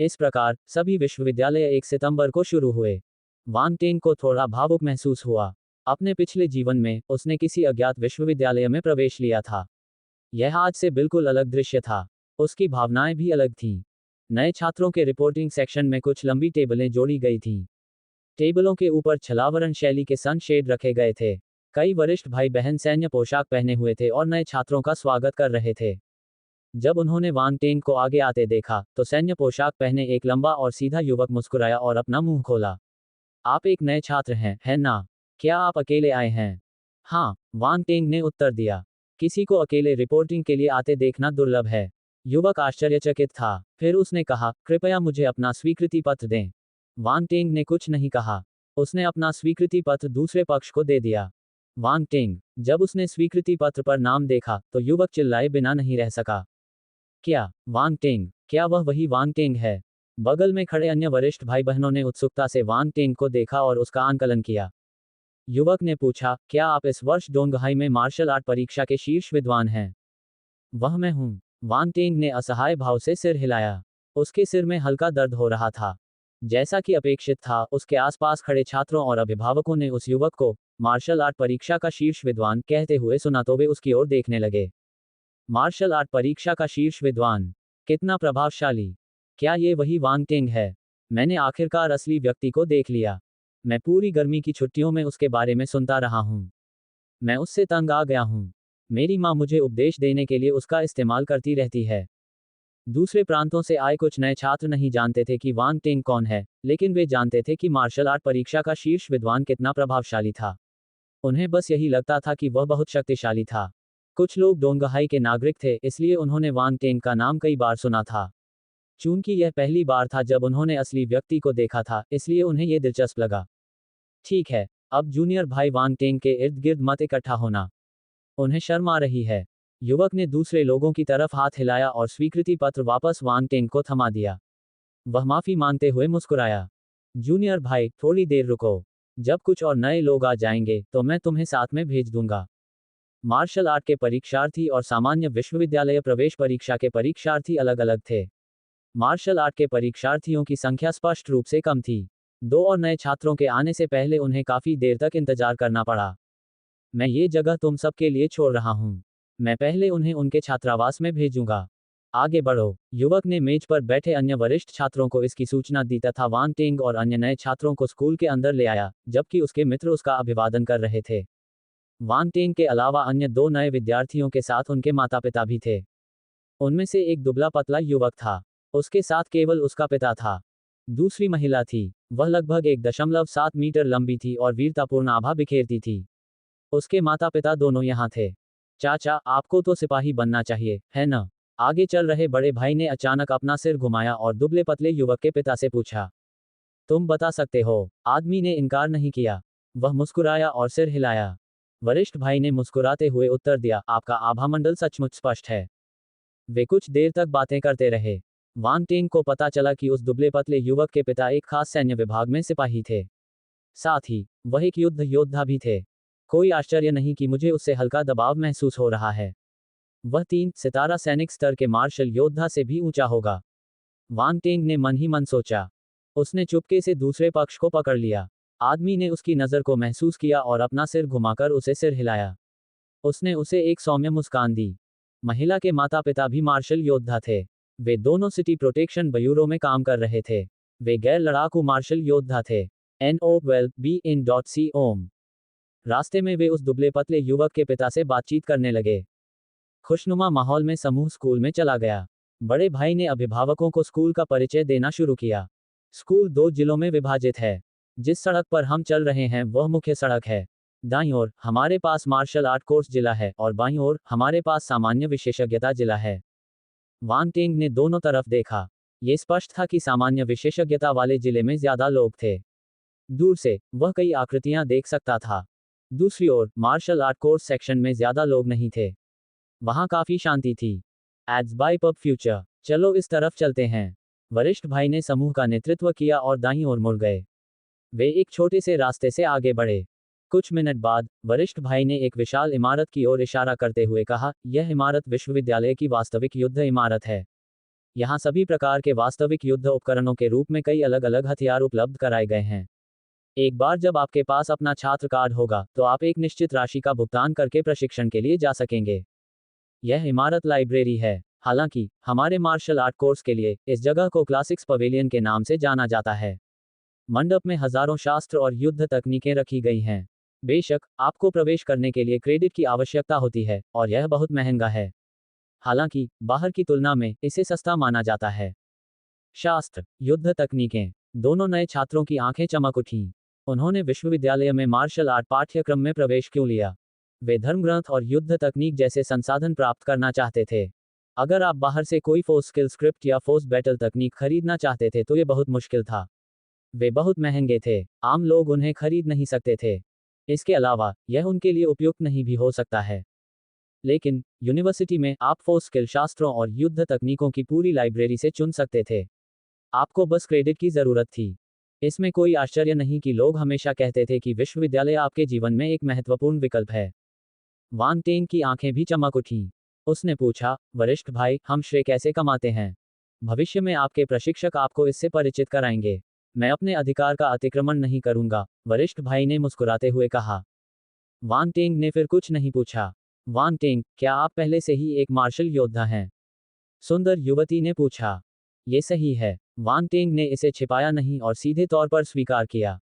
S1: इस प्रकार सभी विश्वविद्यालय 1 सितंबर को शुरू हुए। वांग टेंग को थोड़ा भावुक महसूस हुआ। अपने पिछले जीवन में उसने किसी अज्ञात विश्वविद्यालय में प्रवेश लिया था। यह आज से बिल्कुल अलग दृश्य था। उसकी भावनाएं भी अलग थीं। नए छात्रों के रिपोर्टिंग सेक्शन में कुछ लंबी टेबलें जोड़ी गई थीं। टेबलों के ऊपर छलावरण शैली के सनशेड रखे गए थे। कई वरिष्ठ भाई बहन सैन्य पोशाक पहने हुए थे और नए छात्रों का स्वागत कर रहे थे। जब उन्होंने वांग टेंग को आगे आते देखा तो सैन्य पोशाक पहने एक लंबा और सीधा युवक मुस्कुराया और अपना मुंह खोला। आप एक नए छात्र हैं, है ना? क्या आप अकेले आए हैं? हाँ, वांग टेंग ने उत्तर दिया। किसी को अकेले रिपोर्टिंग के लिए आते देखना दुर्लभ है। युवक आश्चर्यचकित था। फिर उसने कहा, कृपया मुझे अपना स्वीकृति पत्र दें। वांग टेंग ने कुछ नहीं कहा। उसने अपना स्वीकृति पत्र दूसरे पक्ष को दे दिया। वांग टेंग, जब उसने स्वीकृति पत्र पर नाम देखा तो युवक चिल्लाए बिना नहीं रह सका। क्या वांग टेंग? क्या वह वही वांग टेंग है? बगल में खड़े अन्य वरिष्ठ भाई बहनों ने उत्सुकता से वांग टेंग को देखा और उसका आंकलन किया। युवक ने पूछा, क्या आप इस वर्ष डोंगहाई में मार्शल आर्ट परीक्षा के शीर्ष विद्वान हैं? वह मैं हूं। वांग टेंग ने असहाय भाव से सिर हिलाया। उसके सिर में हल्का दर्द हो रहा था। जैसा कि अपेक्षित था, उसके आसपास खड़े छात्रों और अभिभावकों ने उस युवक को मार्शल आर्ट परीक्षा का शीर्ष विद्वान कहते हुए सुना तो वे उसकी ओर देखने लगे। मार्शल आर्ट परीक्षा का शीर्ष विद्वान, कितना प्रभावशाली! क्या ये वही वांग टेंग है? मैंने आखिरकार असली व्यक्ति को देख लिया। मैं पूरी गर्मी की छुट्टियों में उसके बारे में सुनता रहा हूँ। मैं उससे तंग आ गया हूँ। मेरी माँ मुझे उपदेश देने के लिए उसका इस्तेमाल करती रहती है। दूसरे प्रांतों से आए कुछ नए छात्र नहीं जानते थे कि वांग टेंग कौन है, लेकिन वे जानते थे कि मार्शल आर्ट परीक्षा का शीर्ष विद्वान कितना प्रभावशाली था। उन्हें बस यही लगता था कि वह बहुत शक्तिशाली था। कुछ लोग डोंगहाई के नागरिक थे, इसलिए उन्होंने वांग टेंग का नाम कई बार सुना था। चूंकि यह पहली बार था जब उन्होंने असली व्यक्ति को देखा था, इसलिए उन्हें यह दिलचस्प लगा। ठीक है, अब जूनियर भाई वांग टेंग के इर्द गिर्द मत इकट्ठा होना। उन्हें शर्म आ रही है। युवक ने दूसरे लोगों की तरफ हाथ हिलाया और स्वीकृति पत्र वापस वांग टेंग को थमा दिया। वह माफी मांगते हुए मुस्कुराया। जूनियर भाई, थोड़ी देर रुको। जब कुछ और नए लोग आ जाएंगे तो मैं तुम्हें साथ में भेज दूंगा। मार्शल आर्ट के परीक्षार्थी और सामान्य विश्वविद्यालय प्रवेश परीक्षा के परीक्षार्थी अलग अलग थे। मार्शल आर्ट के परीक्षार्थियों की संख्या स्पष्ट रूप से कम थी। 2 और नए छात्रों के आने से पहले उन्हें काफी देर तक इंतजार करना पड़ा। मैं ये जगह तुम सबके लिए छोड़ रहा हूँ। मैं पहले उन्हें उनके छात्रावास में भेजूंगा। आगे बढ़ो। युवक ने मेज पर बैठे अन्य वरिष्ठ छात्रों को इसकी सूचना दी तथा वांग टेंग और अन्य नए छात्रों को स्कूल के अंदर ले आया, जबकि उसके मित्र उसका अभिवादन कर रहे थे। वांग टेंग के अलावा अन्य 2 नए विद्यार्थियों के साथ उनके माता पिता भी थे। उनमें से एक दुबला पतला युवक था। उसके साथ केवल उसका पिता था। दूसरी महिला थी। वह लगभग 1.7 मीटर लंबी थी और वीरतापूर्ण आभा बिखेरती थी। उसके माता पिता दोनों यहाँ थे। चाचा, आपको तो सिपाही बनना चाहिए, है ना? आगे चल रहे बड़े भाई ने अचानक अपना सिर घुमाया और दुबले पतले युवक के पिता से पूछा। तुम बता सकते हो? आदमी ने इनकार नहीं किया। वह मुस्कुराया और सिर हिलाया। वरिष्ठ भाई ने मुस्कुराते हुए उत्तर दिया, आपका आभामंडल सचमुच स्पष्ट है। वे कुछ देर तक बातें करते रहे। वांग टेंग को पता चला कि उस दुबले पतले युवक के पिता एक खास सैन्य विभाग में सिपाही थे। साथ ही वह एक युद्ध योद्धा भी थे। कोई आश्चर्य नहीं कि मुझे उससे हल्का दबाव महसूस हो रहा है। वह 3 सितारा सैनिक स्तर के मार्शल योद्धा से भी ऊंचा होगा। वांग टेंग ने मन ही मन सोचा। उसने चुपके से दूसरे पक्ष को पकड़ लिया। आदमी ने उसकी नज़र को महसूस किया और अपना सिर घुमाकर उसे सिर हिलाया। उसने उसे एक सौम्य मुस्कान दी। महिला के माता पिता भी मार्शल योद्धा थे। वे दोनों सिटी प्रोटेक्शन ब्यूरो में काम कर रहे थे। वे गैर लड़ाकू मार्शल योद्धा थे। NOWELL-BE-IN.C ओम। रास्ते में वे उस दुबले पतले युवक के पिता से बातचीत करने लगे। खुशनुमा माहौल में समूह स्कूल में चला गया। बड़े भाई ने अभिभावकों को स्कूल का परिचय देना शुरू किया। स्कूल 2 जिलों में विभाजित है। जिस सड़क पर हम चल रहे हैं वह मुख्य सड़क है। दाईं ओर हमारे पास मार्शल आर्ट कोर्स जिला है और बाईं ओर हमारे पास सामान्य विशेषज्ञता जिला है। वांग टेंग ने दोनों तरफ देखा। ये स्पष्ट था कि सामान्य विशेषज्ञता वाले जिले में ज्यादा लोग थे। दूर से वह कई आकृतियां देख सकता था। दूसरी ओर मार्शल आर्ट कोर्स सेक्शन में ज्यादा लोग नहीं थे। वहां काफी शांति थी। Ads by pub future. चलो इस तरफ चलते हैं। वरिष्ठ भाई ने समूह का नेतृत्व किया और दाईं ओर मुड़ गए। वे एक छोटे से रास्ते से आगे बढ़े। कुछ मिनट बाद वरिष्ठ भाई ने एक विशाल इमारत की ओर इशारा करते हुए कहा, यह इमारत विश्वविद्यालय की वास्तविक युद्ध इमारत है। यहाँ सभी प्रकार के वास्तविक युद्ध उपकरणों के रूप में कई अलग अलग हथियार उपलब्ध कराए गए हैं। एक बार जब आपके पास अपना छात्र कार्ड होगा तो आप एक निश्चित राशि का भुगतान करके प्रशिक्षण के लिए जा सकेंगे। यह इमारत लाइब्रेरी है। हालांकि हमारे मार्शल आर्ट कोर्स के लिए इस जगह को क्लासिक्स पवेलियन के नाम से जाना जाता है। मंडप में हजारों शास्त्र और युद्ध तकनीकें रखी गई हैं। बेशक आपको प्रवेश करने के लिए क्रेडिट की आवश्यकता होती है और यह बहुत महंगा है। हालांकि बाहर की तुलना में इसे सस्ता माना जाता है। शास्त्र, युद्ध तकनीकें। दोनों नए छात्रों की आंखें चमक उठीं। उन्होंने विश्वविद्यालय में मार्शल आर्ट पाठ्यक्रम में प्रवेश क्यों लिया? वे धर्मग्रंथ और युद्ध तकनीक जैसे संसाधन प्राप्त करना चाहते थे। अगर आप बाहर से कोई फोर्स स्किल स्क्रिप्ट या फोर्स बैटल तकनीक खरीदना चाहते थे तो ये बहुत मुश्किल था। वे बहुत महंगे थे। आम लोग उन्हें खरीद नहीं सकते थे। इसके अलावा यह उनके लिए उपयुक्त नहीं भी हो सकता है। लेकिन यूनिवर्सिटी में आप फोर्स स्किल शास्त्रों और युद्ध तकनीकों की पूरी लाइब्रेरी से चुन सकते थे। आपको बस क्रेडिट की जरूरत थी। इसमें कोई आश्चर्य नहीं कि लोग हमेशा कहते थे कि विश्वविद्यालय आपके जीवन में एक महत्वपूर्ण विकल्प है। वान टेन की आंखें भी चमक उठीं। उसने पूछा, वरिष्ठ भाई, हम श्रेय कैसे कमाते हैं? भविष्य में आपके प्रशिक्षक आपको इससे परिचित कराएंगे। मैं अपने अधिकार का अतिक्रमण नहीं करूंगा, वरिष्ठ भाई ने मुस्कुराते हुए कहा। वान टेंग ने फिर कुछ नहीं पूछा। वान टेंग, क्या आप पहले से ही एक मार्शल योद्धा हैं? सुंदर युवती ने पूछा। ये सही है। वान टेंग ने इसे छिपाया नहीं और सीधे तौर पर स्वीकार किया।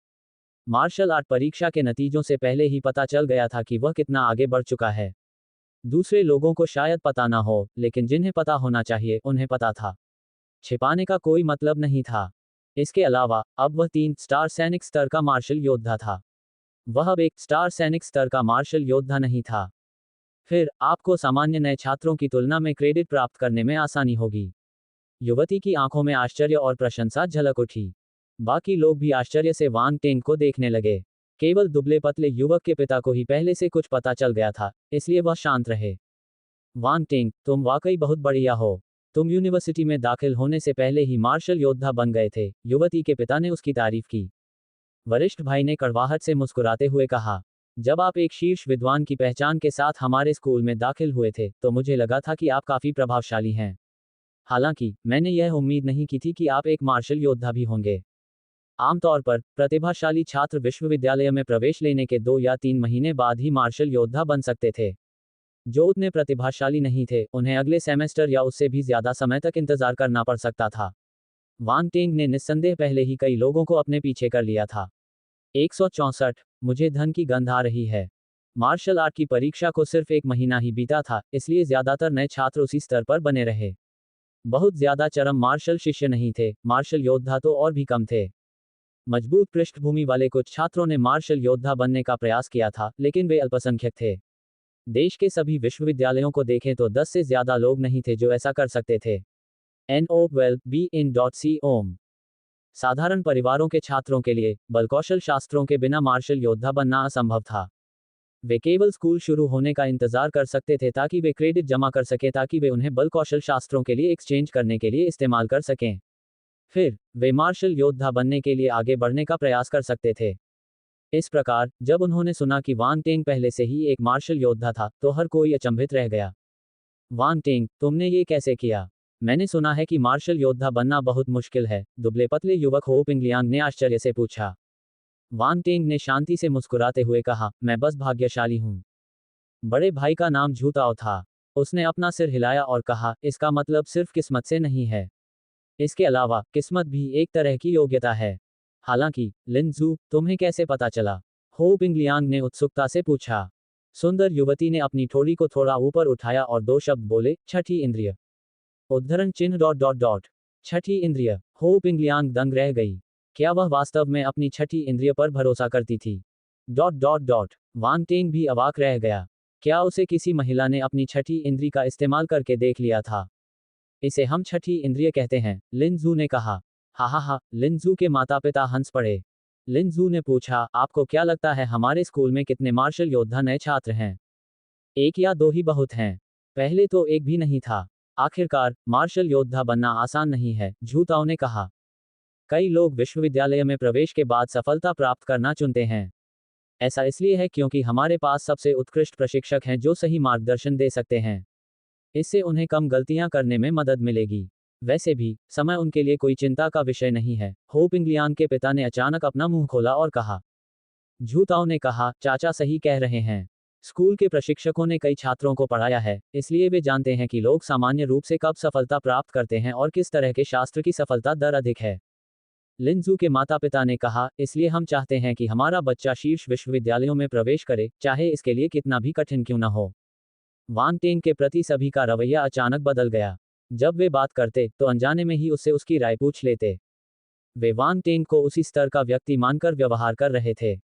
S1: मार्शल आर्ट परीक्षा के नतीजों से पहले ही पता चल गया था कि वह कितना आगे बढ़ चुका है। दूसरे लोगों को शायद पता ना हो, लेकिन जिन्हें पता होना चाहिए, उन्हें पता था। छिपाने का कोई मतलब नहीं था। इसके अलावा, अब वह 3 स्टार सैनिक स्तर का मार्शल योद्धा था। वह अब एक स्टार सैनिक स्तर का मार्शल योद्धा नहीं था। फिर, आपको सामान्य नए छात्रों की तुलना में क्रेडिट प्राप्त करने में आसानी होगी। युवती की आंखों में आश्चर्य और प्रशंसा झलक उठी। बाकी लोग भी आश्चर्य से वांग टेंग को देखने लगे। केवल दुबले पतले युवक के पिता को ही पहले से कुछ पता चल गया था, इसलिए वह शांत रहे। वांग टेंग, तुम वाकई बहुत बढ़िया हो। तुम यूनिवर्सिटी में दाखिल होने से पहले ही मार्शल योद्धा बन गए थे, युवती के पिता ने उसकी तारीफ की। वरिष्ठ भाई ने कड़वाहट से मुस्कुराते हुए कहा, जब आप एक शीर्ष विद्वान की पहचान के साथ हमारे स्कूल में दाखिल हुए थे, तो मुझे लगा था कि आप काफी प्रभावशाली हैं। हालांकि, मैंने यह उम्मीद नहीं की थी कि आप एक मार्शल योद्धा भी होंगे। आमतौर पर, प्रतिभाशाली छात्र विश्वविद्यालय में प्रवेश लेने के 2 या 3 महीने बाद ही मार्शल योद्धा बन सकते थे। जो उतने प्रतिभाशाली नहीं थे, उन्हें अगले सेमेस्टर या उससे भी ज्यादा समय तक इंतजार करना पड़ सकता था। वांग टेंग ने निस्संदेह पहले ही कई लोगों को अपने पीछे कर लिया था। 164, मुझे धन की गंध आ रही है। मार्शल आर्ट की परीक्षा को सिर्फ 1 महीना ही बीता था, इसलिए ज्यादातर नए छात्र उसी स्तर पर बने रहे। बहुत ज्यादा चरम मार्शल शिष्य नहीं थे, मार्शल योद्धा तो और भी कम थे। मजबूत पृष्ठभूमि वाले कुछ छात्रों ने मार्शल योद्धा बनने का प्रयास किया था, लेकिन वे अल्पसंख्यक थे। देश के सभी विश्वविद्यालयों को देखें तो 10 से ज्यादा लोग नहीं थे जो ऐसा कर सकते थे। NO12BIN.com। साधारण परिवारों के छात्रों के लिए, बल कौशल शास्त्रों के बिना मार्शल योद्धा बनना असंभव था। वे केवल स्कूल शुरू होने का इंतजार कर सकते थे ताकि वे क्रेडिट जमा कर सकें ताकि वे उन्हें बल कौशल शास्त्रों के लिए एक्सचेंज करने के लिए इस्तेमाल कर सकें। फिर, वे मार्शल योद्धा बनने के लिए आगे बढ़ने का प्रयास कर सकते थे। इस प्रकार, जब उन्होंने सुना कि वांग टेंग पहले से ही एक मार्शल योद्धा था, तो हर कोई अचंभित रह गया। वांग टेंग, तुमने ये कैसे किया? मैंने सुना है कि मार्शल योद्धा बनना बहुत मुश्किल है, दुबले पतले युवक हो पिंगलियांग ने आश्चर्य से पूछा। वांग टेंग ने शांति से मुस्कुराते हुए कहा, मैं बस भाग्यशाली हूँ। बड़े भाई का नाम झूताओ था। उसने अपना सिर हिलाया और कहा, इसका मतलब सिर्फ किस्मत से नहीं है। इसके अलावा, किस्मत भी एक तरह की योग्यता है। हालांकि, लिनजू, तुम्हें कैसे पता चला? हो पिंगलियांग ने उत्सुकता से पूछा। सुंदर युवती ने अपनी ठोड़ी को थोड़ा ऊपर उठाया और 2 शब्द बोले, छठी इंद्रिय। उद्धरण चिन्ह डॉट डॉट डॉट। छठी इंद्रिय। हो पिंगलियांग दंग रह गई। क्या वह वास्तव में अपनी छठी इंद्रिय पर भरोसा करती थी? Dot dot dot. Wang Teng भी अवाक रह गया। क्या उसे किसी महिला ने अपनी छठी इंद्री का इस्तेमाल करके देख लिया था? इसे हम छठी इंद्रिय कहते हैं, लिनजू ने कहा। हा, लिनजू के माता पिता हंस पड़े। लिनजू ने पूछा, आपको क्या लगता है हमारे स्कूल में कितने मार्शल योद्धा नए छात्र हैं? 1 या 2 ही बहुत हैं। पहले तो एक भी नहीं था। आखिरकार, मार्शल योद्धा बनना आसान नहीं है, झूताओ ने कहा। कई लोग विश्वविद्यालय में प्रवेश के बाद सफलता प्राप्त करना चुनते हैं। ऐसा इसलिए है क्योंकि हमारे पास सबसे उत्कृष्ट प्रशिक्षक हैं जो सही मार्गदर्शन दे सकते हैं। इससे उन्हें कम गलतियां करने में मदद मिलेगी। वैसे भी, समय उनके लिए कोई चिंता का विषय नहीं है। हो पिंगलियांग के पिता ने अचानक अपना मुंह खोला और कहा। झूताओ ने कहा, चाचा सही कह रहे हैं। स्कूल के प्रशिक्षकों ने कई छात्रों को पढ़ाया है, इसलिए वे जानते हैं कि लोग सामान्य रूप से कब सफलता प्राप्त करते हैं और किस तरह के शास्त्र की सफलता दर अधिक है। लिनजू के माता पिता ने कहा, इसलिए हम चाहते हैं कि हमारा बच्चा शीर्ष विश्वविद्यालयों में प्रवेश करे, चाहे इसके लिए कितना भी कठिन क्यों न हो। वांग टेंग के प्रति सभी का रवैया अचानक बदल गया। जब वे बात करते, तो अनजाने में ही उससे उसकी राय पूछ लेते। वे वांग टेंग को उसी स्तर का व्यक्ति मानकर व्यवहार कर रहे थे।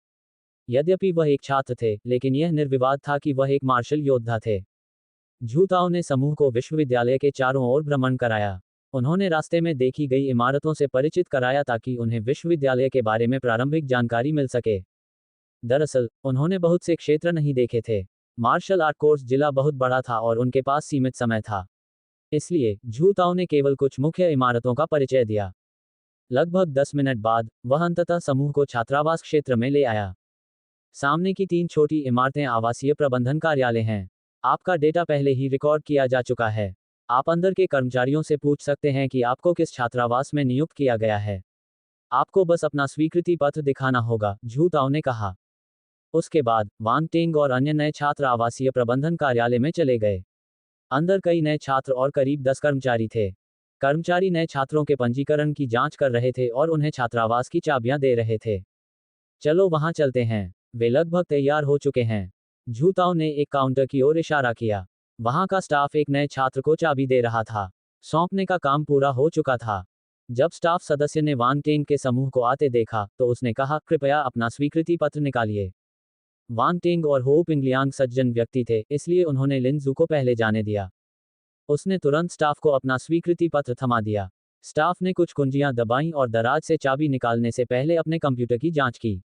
S1: यद्यपि वह एक छात्र थे, लेकिन यह निर्विवाद था कि वह एक मार्शल योद्धा थे। झूताओ ने समूह को विश्वविद्यालय के चारों ओर भ्रमण कराया। उन्होंने रास्ते में देखी गई इमारतों से परिचित कराया ताकि उन्हें विश्वविद्यालय के बारे में प्रारंभिक जानकारी मिल सके। दरअसल, उन्होंने बहुत से क्षेत्र नहीं देखे थे। मार्शल आर्ट कोर्स जिला बहुत बड़ा था और उनके पास सीमित समय था। इसलिए, झूताओ ने केवल कुछ मुख्य इमारतों का परिचय दिया। लगभग 10 मिनट बाद वह अंततः समूह को छात्रावास क्षेत्र में ले आया। सामने की 3 छोटी इमारतें आवासीय प्रबंधन कार्यालय हैं। आपका डेटा पहले ही रिकॉर्ड किया जा चुका है। आप अंदर के कर्मचारियों से पूछ सकते हैं कि आपको किस छात्रावास में नियुक्त किया गया है। आपको बस अपना स्वीकृति पत्र दिखाना होगा, झू ताओ ने कहा। उसके बाद वांग टेंग और अन्य नए छात्र आवासीय प्रबंधन कार्यालय में चले गए। अंदर कई नए छात्र और करीब 10 कर्मचारी थे। कर्मचारी नए छात्रों के पंजीकरण की जांच कर रहे थे और उन्हें छात्रावास की चाबियां दे रहे थे। चलो वहां चलते हैं, वे लगभग तैयार हो चुके हैं। झू ताओ ने एक काउंटर की ओर इशारा किया। वहां का स्टाफ एक नए छात्र को चाबी दे रहा था। सौंपने का काम पूरा हो चुका था। जब स्टाफ सदस्य ने वांग टेंग के समूह को आते देखा तो उसने कहा, कृपया अपना स्वीकृति पत्र निकालिए। वांग टेंग और हो पिंगलियांग सज्जन व्यक्ति थे, इसलिए उन्होंने लिन जू को पहले जाने दिया। उसने तुरंत स्टाफ को अपना स्वीकृति पत्र थमा दिया। स्टाफ ने कुछ कुंजियां दबाईं और दराज से चाबी निकालने से पहले अपने कंप्यूटर की जांच की।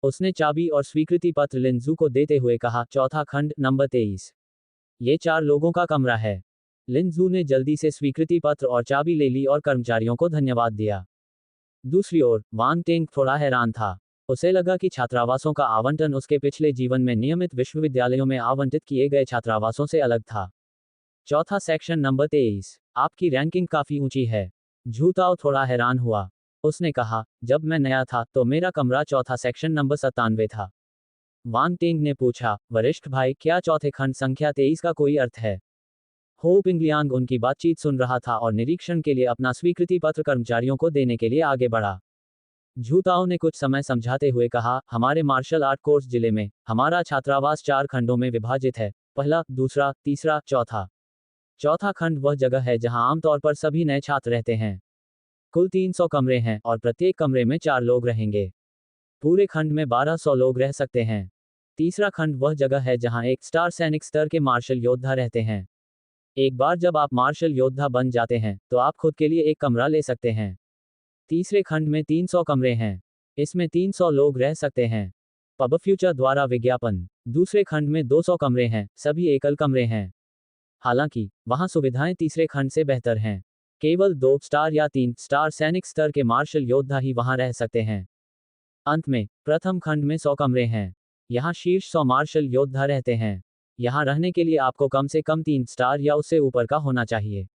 S1: उसने चाबी और स्वीकृति पत्र लिन जू को देते हुए कहा, चौथा खंड, नंबर 23। ये 4 लोगों का कमरा है। लिन जू ने जल्दी से स्वीकृति पत्र और चाबी ले ली और कर्मचारियों को धन्यवाद दिया। दूसरी ओर वांग टेंग थोड़ा हैरान था। उसे लगा कि छात्रावासों का आवंटन उसके पिछले जीवन में नियमित विश्वविद्यालयों में आवंटित किए गए छात्रावासों से अलग था। चौथा सेक्शन, नंबर 23। आपकी रैंकिंग काफी ऊंची है। झू ताओ थोड़ा हैरान हुआ। उसने कहा, जब मैं नया था तो मेरा कमरा चौथा सेक्शन नंबर 97 था। वांग टेंग ने पूछा, वरिष्ठ भाई, क्या चौथे खंड संख्या 23 का कोई अर्थ है? हो पिंगलियांग उनकी बातचीत सुन रहा था और निरीक्षण के लिए अपना स्वीकृति पत्र कर्मचारियों को देने के लिए आगे बढ़ा। झू ताओ ने कुछ समय समझाते हुए कहा, हमारे मार्शल आर्ट कोर्स जिले में हमारा छात्रावास 4 खंडों में विभाजित है, पहला, दूसरा, तीसरा, चौथा। चौथा खंड वह जगह है जहां आमतौर पर सभी नए छात्र रहते हैं। कुल 300 कमरे हैं और प्रत्येक कमरे में 4 लोग रहेंगे। पूरे खंड में 1200 लोग रह सकते हैं। तीसरा खंड वह जगह है जहां एक स्टार सैनिक स्तर के मार्शल योद्धा रहते हैं। एक बार जब आप मार्शल योद्धा बन जाते हैं तो आप खुद के लिए एक कमरा ले सकते हैं। तीसरे खंड में 300 कमरे हैं। इसमें 300 लोग रह सकते हैं। पब फ्यूचर द्वारा विज्ञापन। दूसरे खंड में 200 कमरे हैं, सभी एकल कमरे हैं। हालांकि वहां सुविधाएं तीसरे खंड से बेहतर हैं। केवल 2 स्टार या 3 स्टार सैनिक स्तर के मार्शल योद्धा ही वहां रह सकते हैं। अंत में प्रथम खंड में 100 कमरे हैं। यहाँ शीर्ष 100 मार्शल योद्धा रहते हैं। यहाँ रहने के लिए आपको कम से कम 3 स्टार या उससे ऊपर का होना चाहिए।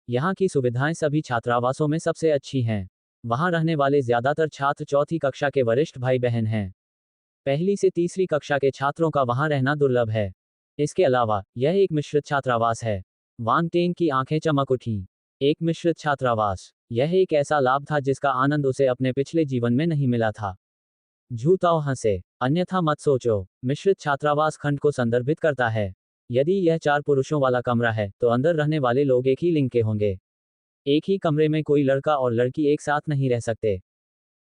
S1: यहाँ की सुविधाएं सभी छात्रावासों में सबसे अच्छी हैं। वहाँ रहने वाले ज्यादातर छात्र चौथी कक्षा के वरिष्ठ भाई बहन हैं। पहली से तीसरी कक्षा के छात्रों का वहाँ रहना दुर्लभ है। इसके अलावा यह एक मिश्रित छात्रावास है। वांग टेंग की आंखें चमक उठीं। एक मिश्रित छात्रावास, यह एक ऐसा लाभ था जिसका आनंद उसे अपने पिछले जीवन में नहीं मिला था। झू ताओ हंसे, अन्यथा मत सोचो। मिश्रित छात्रावास खंड को संदर्भित करता है। यदि यह 4 पुरुषों वाला कमरा है तो अंदर रहने वाले लोग एक ही लिंग के होंगे। एक ही कमरे में कोई लड़का और लड़की एक साथ नहीं रह सकते।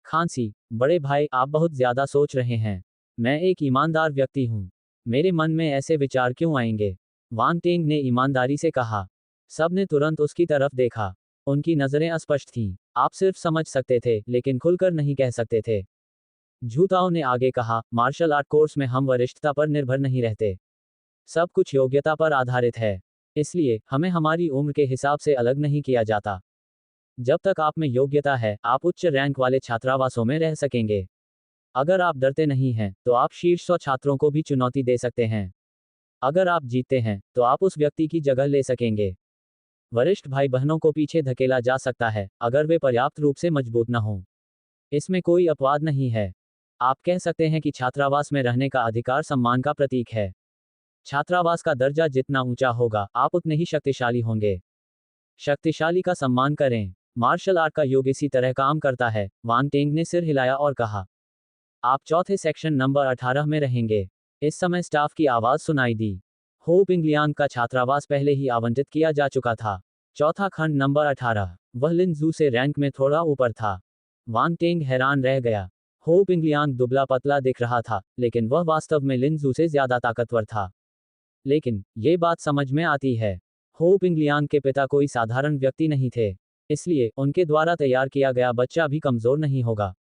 S1: खांसी, बड़े भाई, आप बहुत ज्यादा सोच रहे हैं। मैं एक ईमानदार व्यक्ति हूँ। मेरे मन में ऐसे विचार क्यों आएंगे? वांग टेंग ने ईमानदारी से कहा। सबने तुरंत उसकी तरफ देखा। उनकी नजरें अस्पष्ट थीं। आप सिर्फ समझ सकते थे, लेकिन खुलकर नहीं कह सकते थे। झू ताओ ने आगे कहा, मार्शल आर्ट कोर्स में हम वरिष्ठता पर निर्भर नहीं रहते। सब कुछ योग्यता पर आधारित है। इसलिए हमें हमारी उम्र के हिसाब से अलग नहीं किया जाता। जब तक आप में योग्यता है, आप उच्च रैंक वाले छात्रावासों में रह सकेंगे। अगर आप डरते नहीं हैं तो आप शीर्ष 100 छात्रों को भी चुनौती दे सकते हैं। अगर आप जीतते हैं तो आप उस व्यक्ति की जगह ले सकेंगे। वरिष्ठ भाई बहनों को पीछे धकेला जा सकता है अगर वे पर्याप्त रूप से मजबूत न हों। इसमें कोई अपवाद नहीं है। आप कह सकते हैं कि छात्रावास में रहने का अधिकार सम्मान का प्रतीक है। छात्रावास का दर्जा जितना ऊंचा होगा, आप उतने ही शक्तिशाली होंगे। शक्तिशाली का सम्मान करें। मार्शल आर्ट का योग इसी तरह काम करता है। वांग टेंग ने सिर हिलाया और कहा, आप चौथे सेक्शन नंबर 18 में रहेंगे। इस समय स्टाफ की आवाज सुनाई दी। हो पिंगलियांग का छात्रावास पहले ही आवंटित किया जा चुका था। चौथा खंड नंबर 18। वह लिन जू से रैंक में थोड़ा ऊपर था। वांग टेंग हैरान रह गया। हो पिंगलियांग दुबला पतला दिख रहा था, लेकिन वह वास्तव में लिन जू से ज्यादा ताकतवर था। लेकिन ये बात समझ में आती है। हो पिंगलियांग के पिता कोई साधारण व्यक्ति नहीं थे, इसलिए उनके द्वारा तैयार किया गया बच्चा भी कमजोर नहीं होगा।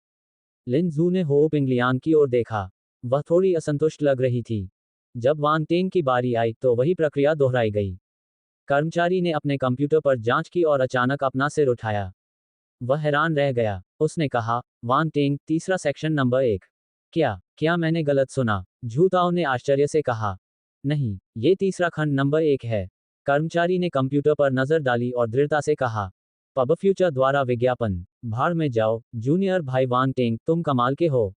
S1: लिन जू ने हो पिंगलियांग की ओर देखा। वह थोड़ी असंतुष्ट लग रही थी। जब वांग टेंग की बारी आई तो वही प्रक्रिया दोहराई गई। कर्मचारी ने अपने कंप्यूटर पर जांच की और अचानक अपना सिर उठाया। वह हैरान रह गया। उसने कहा, वान टेंग, तीसरा सेक्शन नंबर 1। क्या मैंने गलत सुना? झूताओ ने आश्चर्य से कहा। नहीं, ये तीसरा खंड नंबर 1 है। कर्मचारी ने कंप्यूटर पर नजर डाली और दृढ़ता से कहा। पब फ्यूचर द्वारा विज्ञापन। भाड़ में जाओ, जूनियर भाई वान टेंग, तुम कमाल के हो।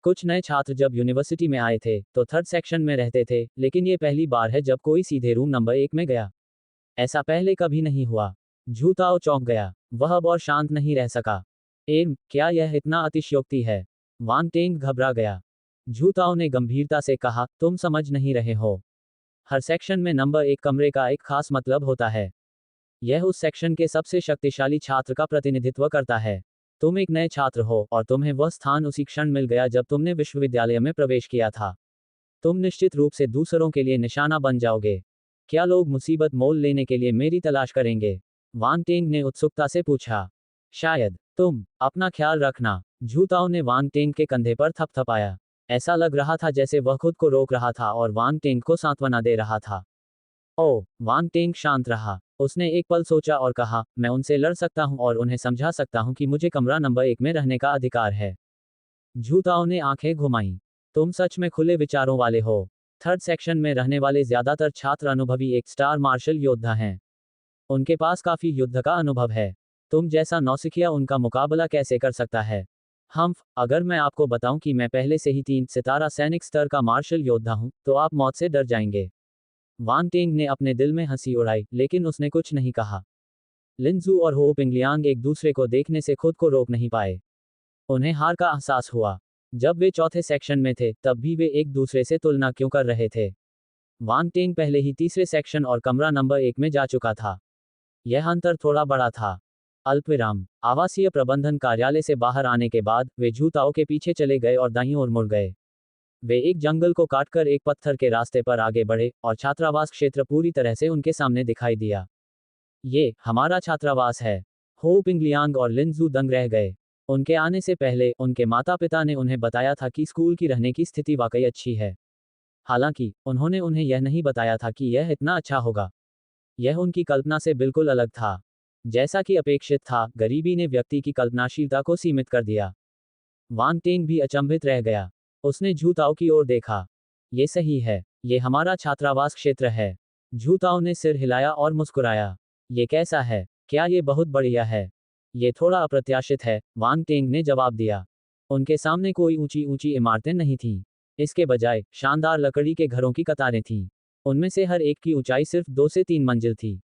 S1: कुछ नए छात्र जब यूनिवर्सिटी में आए थे तो थर्ड सेक्शन में रहते थे, लेकिन ये पहली बार है जब कोई सीधे रूम नंबर 1 में गया। ऐसा पहले कभी नहीं हुआ। झूताओ चौंक गया। वह अब और शांत नहीं रह सका। क्या यह इतना अतिशयोक्ति है? वान टेंग घबरा गया। झूताओ ने गंभीरता से कहा, तुम समझ नहीं रहे हो। हर सेक्शन में नंबर 1 कमरे का एक खास मतलब होता है। यह उस सेक्शन के सबसे शक्तिशाली छात्र का प्रतिनिधित्व करता है। तुम एक नए छात्र हो और तुम्हें वह स्थान उसी क्षण मिल गया जब तुमने विश्वविद्यालय में प्रवेश किया था। तुम निश्चित रूप से दूसरों के लिए निशाना बन जाओगे। क्या लोग मुसीबत मोल लेने के लिए मेरी तलाश करेंगे? वान टेंग ने उत्सुकता से पूछा। शायद। तुम अपना ख्याल रखना। झूताओ ने वान टेंग के कंधे पर थपथपाया। ऐसा लग रहा था जैसे वह खुद को रोक रहा था और वान टेंग को सांत्वना दे रहा था। ओह, वान टेंग शांत रहा। उसने एक पल सोचा और कहा, मैं उनसे लड़ सकता हूं और उन्हें समझा सकता हूं कि मुझे कमरा नंबर 1 में रहने का अधिकार है। झूताओ ने आंखें घुमाईं। तुम सच में खुले विचारों वाले हो। थर्ड सेक्शन में रहने वाले ज्यादातर छात्र अनुभवी एक स्टार मार्शल योद्धा हैं। उनके पास काफी युद्ध का अनुभव है। तुम जैसा नौसिखिया उनका मुकाबला कैसे कर सकता है? अगर मैं आपको बताऊं कि मैं पहले से ही 3 सितारा सैनिक स्तर का मार्शल योद्धा हूं, तो आप मौत से डर जाएंगे। वान टेंग ने अपने दिल में हंसी उड़ाई, लेकिन उसने कुछ नहीं कहा। लिंजू और हो पिंगलियांग एक दूसरे को देखने से खुद को रोक नहीं पाए। उन्हें हार का एहसास हुआ। जब वे चौथे सेक्शन में थे तब भी वे एक दूसरे से तुलना क्यों कर रहे थे? वान टेंग पहले ही तीसरे सेक्शन और कमरा नंबर 1 में जा चुका था। यह अंतर थोड़ा बड़ा था। अल्पविराम। आवासीय प्रबंधन कार्यालय से बाहर आने के बाद वे झूताओ के पीछे चले गए और दाईं ओर मुड़ गए। वे एक जंगल को काटकर एक पत्थर के रास्ते पर आगे बढ़े और छात्रावास क्षेत्र पूरी तरह से उनके सामने दिखाई दिया। ये हमारा छात्रावास है। हो पिंगलियांग और लिंजू दंग रह गए। उनके आने से पहले उनके माता पिता ने उन्हें बताया था कि स्कूल की रहने की स्थिति वाकई अच्छी है। हालांकि उन्होंने उन्हें यह नहीं बताया था कि यह इतना अच्छा होगा। यह उनकी कल्पना से बिल्कुल अलग था। जैसा कि अपेक्षित था, गरीबी ने व्यक्ति की कल्पनाशीलता को सीमित कर दिया। वान टेंग भी अचंभित रह गया। उसने झूताओ की ओर देखा। ये सही है। ये हमारा छात्रावास क्षेत्र है। झूताओ ने सिर हिलाया और मुस्कुराया। ये कैसा है? क्या ये बहुत बढ़िया है? ये थोड़ा अप्रत्याशित है, वान टेंग ने जवाब दिया। उनके सामने कोई ऊंची ऊंची इमारतें नहीं थीं। इसके बजाय शानदार लकड़ी के घरों की कतारें थीं। उनमें से हर एक की ऊंचाई सिर्फ 2 से 3 मंजिल थी।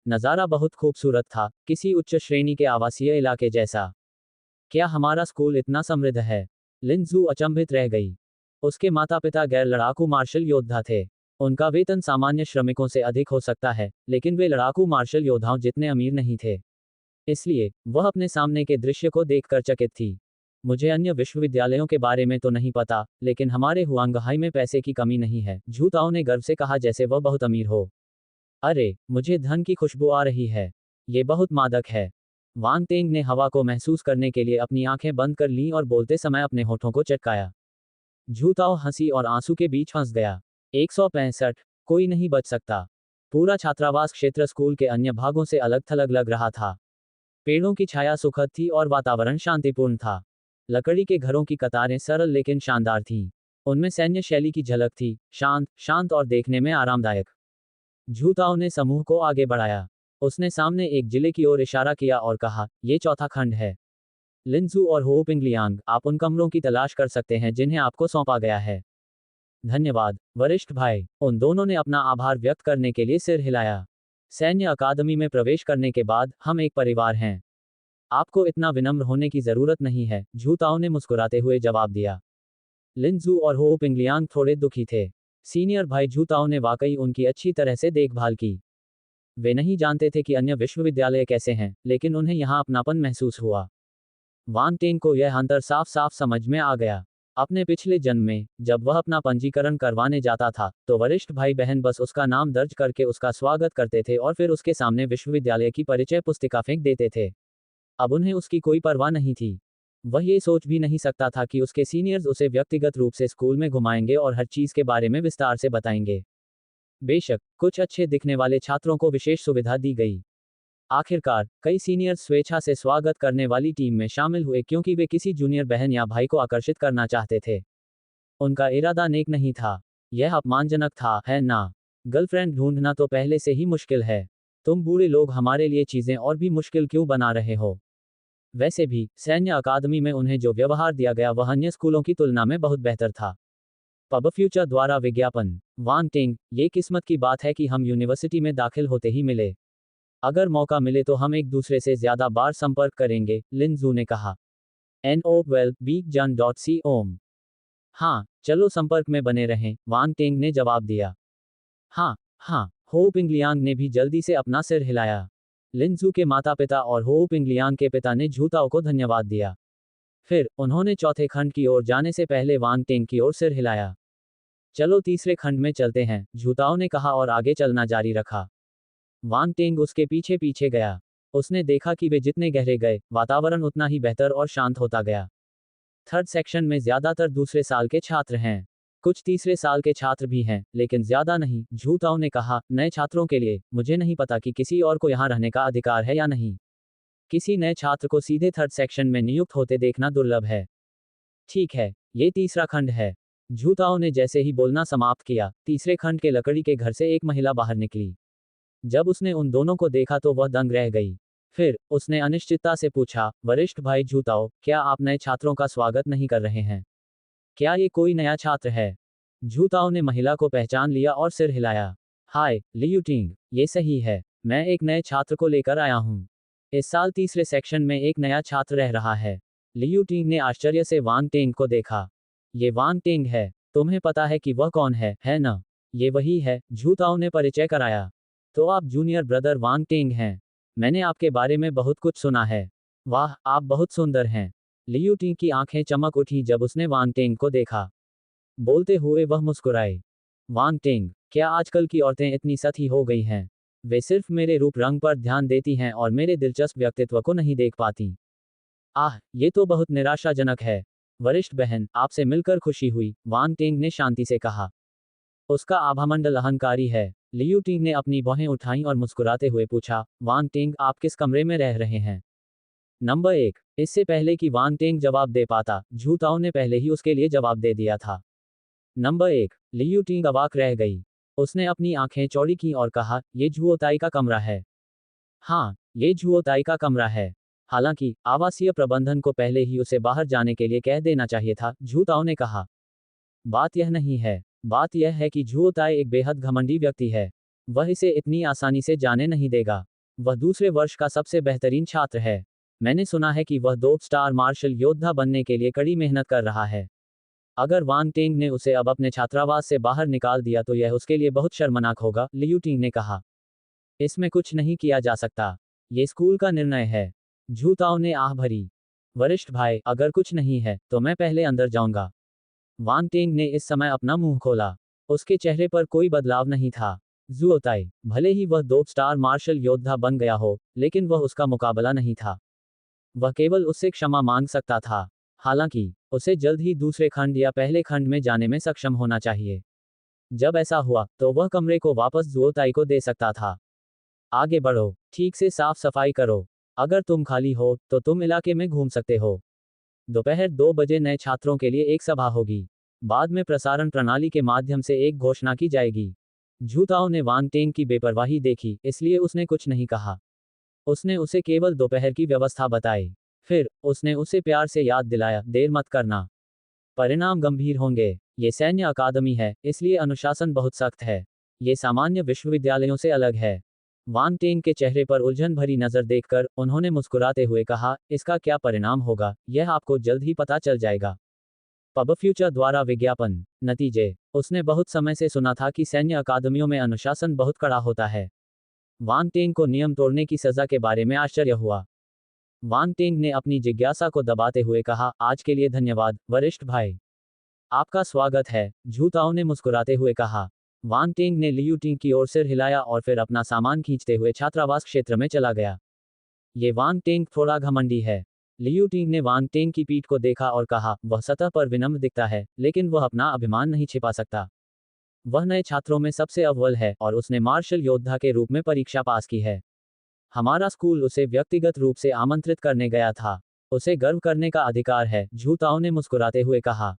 S1: नज़ारा बहुत खूबसूरत था, किसी उच्च श्रेणी के आवासीय इलाके जैसा। क्या हमारा स्कूल इतना समृद्ध है? लिंजू अचंभित रह गई। उसके माता पिता गैर लड़ाकू मार्शल योद्धा थे। उनका वेतन सामान्य श्रमिकों से अधिक हो सकता है, लेकिन वे लड़ाकू मार्शल योद्धाओं जितने अमीर नहीं थे। इसलिए वह अपने सामने के दृश्य को देखकर चकित थी। मुझे अन्य विश्वविद्यालयों के बारे में तो नहीं पता, लेकिन हमारे हुआंगहाई में पैसे की कमी नहीं है, झूताओ ने गर्व से कहा जैसे वह बहुत अमीर हो। अरे, मुझे धन की खुशबू आ रही है। ये बहुत मादक है। वान टेंग ने हवा को महसूस करने के लिए अपनी आंखें बंद कर लीं और बोलते समय अपने होठों को चटकाया। झूताओ हंसी और आंसू के बीच फंस गया। 165। कोई नहीं बच सकता। पूरा छात्रावास क्षेत्र स्कूल के अन्य भागों से अलग थलग लग रहा था। पेड़ों की छाया सुखद थी और वातावरण शांतिपूर्ण था। लकड़ी के घरों की कतारें सरल लेकिन शानदार थीं। उनमें सैन्य शैली की झलक थी, शांत शांत और देखने में आरामदायक। झूताओ ने समूह को आगे बढ़ाया। उसने सामने एक जिले की ओर इशारा किया और कहा, ये चौथा खंड है। लिंजू और हो पिंगलियांग, आप उन कमरों की तलाश कर सकते हैं जिन्हें आपको सौंपा गया है। धन्यवाद, वरिष्ठ भाई। उन दोनों ने अपना आभार व्यक्त करने के लिए सिर हिलाया। सैन्य अकादमी में प्रवेश करने के बाद हम एक परिवार हैं। आपको इतना विनम्र होने की जरूरत नहीं है, झूताओ ने मुस्कुराते हुए जवाब दिया। लिंजू और हो पिंगलियांग थोड़े दुखी थे। सीनियर भाई झूताओ ने वाकई उनकी अच्छी तरह से देखभाल की। वे नहीं जानते थे कि अन्य विश्वविद्यालय कैसे हैं, लेकिन उन्हें यहाँ अपनापन महसूस हुआ। वान टेंग को यह अंतर साफ साफ समझ में आ गया। अपने पिछले जन्म में, जब वह अपना पंजीकरण करवाने जाता था, तो वरिष्ठ भाई बहन बस उसका नाम दर्ज करके उसका स्वागत करते थे और फिर उसके सामने विश्वविद्यालय की परिचय पुस्तिका फेंक देते थे। अब उन्हें उसकी कोई परवाह नहीं थी। वह ये सोच भी नहीं सकता था कि उसके सीनियर्स उसे व्यक्तिगत रूप से स्कूल में घुमाएंगे और हर चीज के बारे में विस्तार से बताएंगे। बेशक, कुछ अच्छे दिखने वाले छात्रों को विशेष सुविधा दी गई। आखिरकार कई सीनियर स्वेच्छा से स्वागत करने वाली टीम में शामिल हुए क्योंकि वे किसी जूनियर बहन या भाई को आकर्षित करना चाहते थे। उनका इरादा नेक नहीं था। यह अपमानजनक था, है ना? गर्लफ्रेंड ढूंढना तो पहले से ही मुश्किल है। तुम बूढ़े लोग हमारे लिए चीजें और भी मुश्किल क्यों बना रहे हो? वैसे भी सैन्य अकादमी में उन्हें जो व्यवहार दिया गया वह अन्य स्कूलों की तुलना में बहुत बेहतर था। पब फ्यूचर द्वारा विज्ञापन। वान टिंग, ये किस्मत की बात है कि हम यूनिवर्सिटी में दाखिल होते ही मिले। अगर मौका मिले तो हम एक दूसरे से ज्यादा बार संपर्क करेंगे, लिन जू ने कहा। NOWELL-BEACON.com। हाँ, चलो संपर्क में बने रहें, वान टिंग ने जवाब दिया। हाँ, हाँ, हो पिंगलियांग ने भी जल्दी से अपना सिर हिलाया। लिंजू के माता पिता और हो पिंगलियांग के पिता ने झूताओ को धन्यवाद दिया। फिर उन्होंने चौथे खंड की ओर जाने से पहले वान टिंग की ओर सिर हिलाया। चलो तीसरे खंड में चलते हैं, झूताओ ने कहा और आगे चलना जारी रखा। वान टिंग उसके पीछे पीछे गया। उसने देखा कि वे जितने गहरे गए, वातावरण उतना ही बेहतर और शांत होता गया। थर्ड सेक्शन में ज्यादातर दूसरे साल के छात्र हैं। कुछ तीसरे साल के छात्र भी हैं, लेकिन ज्यादा नहीं, झूताओ ने कहा। नए छात्रों के लिए, मुझे नहीं पता कि किसी और को यहाँ रहने का अधिकार है या नहीं। किसी नए छात्र को सीधे थर्ड सेक्शन में नियुक्त होते देखना दुर्लभ है। ठीक है, ये तीसरा खंड है। झूताओ ने जैसे ही बोलना समाप्त किया, तीसरे खंड के लकड़ी के घर से एक महिला बाहर निकली। जब उसने उन दोनों को देखा तो वह दंग रह गई। फिर उसने अनिश्चितता से पूछा, वरिष्ठ भाई झूताओ, क्या आप नए छात्रों का स्वागत नहीं कर रहे हैं? क्या ये कोई नया छात्र है? झूताओ ने महिला को पहचान लिया और सिर हिलाया। हाय, लियू टिंग, ये सही है। मैं एक नए छात्र को लेकर आया हूँ। इस साल तीसरे सेक्शन में एक नया छात्र रह रहा है। लियू टिंग ने आश्चर्य से वान टिंग को देखा। ये वान टिंग है। तुम्हें पता है कि वह कौन है ना? ये वही है, झूताओ ने परिचय कराया। तो आप जूनियर ब्रदर वान टिंग हैं। मैंने आपके बारे में बहुत कुछ सुना है। वाह, आप बहुत सुंदर हैं। लियू टिंग की आंखें चमक उठी जब उसने वान टिंग को देखा। बोलते हुए वह मुस्कुराए। वान टिंग, क्या आजकल की औरतें इतनी सती हो गई हैं? वे सिर्फ मेरे रूप रंग पर ध्यान देती हैं और मेरे दिलचस्प व्यक्तित्व को नहीं देख पाती। आह, ये तो बहुत निराशाजनक है। वरिष्ठ बहन, आपसे मिलकर खुशी हुई, वान टिंग ने शांति से कहा। उसका आभामंडल अहंकारी है। लियू टिंग ने अपनी बाहें उठाईं और मुस्कुराते हुए पूछा, वान टिंग, आप किस कमरे में रह रहे हैं? नंबर 1। इससे पहले कि वान टिंग जवाब दे पाता, झूताओ ने पहले ही उसके लिए जवाब दे दिया था। नंबर 1। लियू टिंग अवाक रह गई। उसने अपनी आंखें चौड़ी की और कहा, ये झुओताई का कमरा है। हाँ, ये झुओताई का कमरा है। हालांकि आवासीय प्रबंधन को पहले ही उसे बाहर जाने के लिए कह देना चाहिए था, झूताओ ने कहा। बात यह नहीं है। बात यह है कि झुओताई एक बेहद घमंडी व्यक्ति है। वह इसे इतनी आसानी से जाने नहीं देगा। वह दूसरे वर्ष का सबसे बेहतरीन छात्र है। मैंने सुना है कि वह 2 स्टार मार्शल योद्धा बनने के लिए कड़ी मेहनत कर रहा है। अगर वान टिंग ने उसे अब अपने छात्रावास से बाहर निकाल दिया तो यह उसके लिए बहुत शर्मनाक होगा, लियू टिंग ने कहा। इसमें कुछ नहीं किया जा सकता। ये स्कूल का निर्णय है। झूताओ ने आह भरी। वरिष्ठ भाई, अगर कुछ नहीं है तो मैं पहले अंदर जाऊंगा। वान टिंग ने इस समय अपना मुंह खोला। उसके चेहरे पर कोई बदलाव नहीं था। झुओताई, भले ही वह 2 स्टार मार्शल योद्धा बन गया हो, लेकिन वह उसका मुकाबला नहीं था। वह केवल उससे क्षमा मांग सकता था। हालांकि उसे जल्द ही दूसरे खंड या पहले खंड में जाने में सक्षम होना चाहिए। जब ऐसा हुआ तो वह कमरे को वापस झुओताई को दे सकता था। आगे बढ़ो, ठीक से साफ सफाई करो। अगर तुम खाली हो तो तुम इलाके में घूम सकते हो। दोपहर 2 बजे नए छात्रों के लिए एक सभा होगी। बाद में प्रसारण प्रणाली के माध्यम से एक घोषणा की जाएगी। झूताओ ने वान टिंग की बेपरवाही देखी, इसलिए उसने कुछ नहीं कहा। उसने उसे केवल दोपहर की व्यवस्था बताई। फिर उसने उसे प्यार से याद दिलाया, देर मत करना। परिणाम गंभीर होंगे। ये सैन्य अकादमी है, इसलिए अनुशासन बहुत सख्त है। ये सामान्य विश्वविद्यालयों से अलग है। वान टिंग के चेहरे पर उलझन भरी नजर देखकर उन्होंने मुस्कुराते हुए कहा, इसका क्या परिणाम होगा, यह आपको जल्द ही पता चल जाएगा। पब फ्यूचर द्वारा विज्ञापन। नतीजे। उसने बहुत समय से सुना था कि सैन्य अकादमियों में अनुशासन बहुत कड़ा होता है। वान टिंग को नियम तोड़ने की सजा के बारे में आश्चर्य हुआ। वान टिंग ने अपनी जिज्ञासा को दबाते हुए कहा, आज के लिए धन्यवाद, वरिष्ठ भाई। आपका स्वागत है, झूताओ ने मुस्कुराते हुए कहा। वान टिंग ने लियू टिंग की ओर सिर हिलाया और फिर अपना सामान खींचते हुए छात्रावास क्षेत्र में चला गया। ये वान टिंग थोड़ा घमंडी है। लियू टिंग ने वान टिंग की पीठ को देखा और कहा, वह सतह पर विनम्र दिखता है, लेकिन वह अपना अभिमान नहीं छिपा सकता। वह नए छात्रों में सबसे अव्वल है और उसने मार्शल योद्धा के रूप में परीक्षा पास की है। हमारा स्कूल उसे व्यक्तिगत रूप से आमंत्रित करने गया था। उसे गर्व करने का अधिकार है, झूताओ ने मुस्कुराते हुए कहा।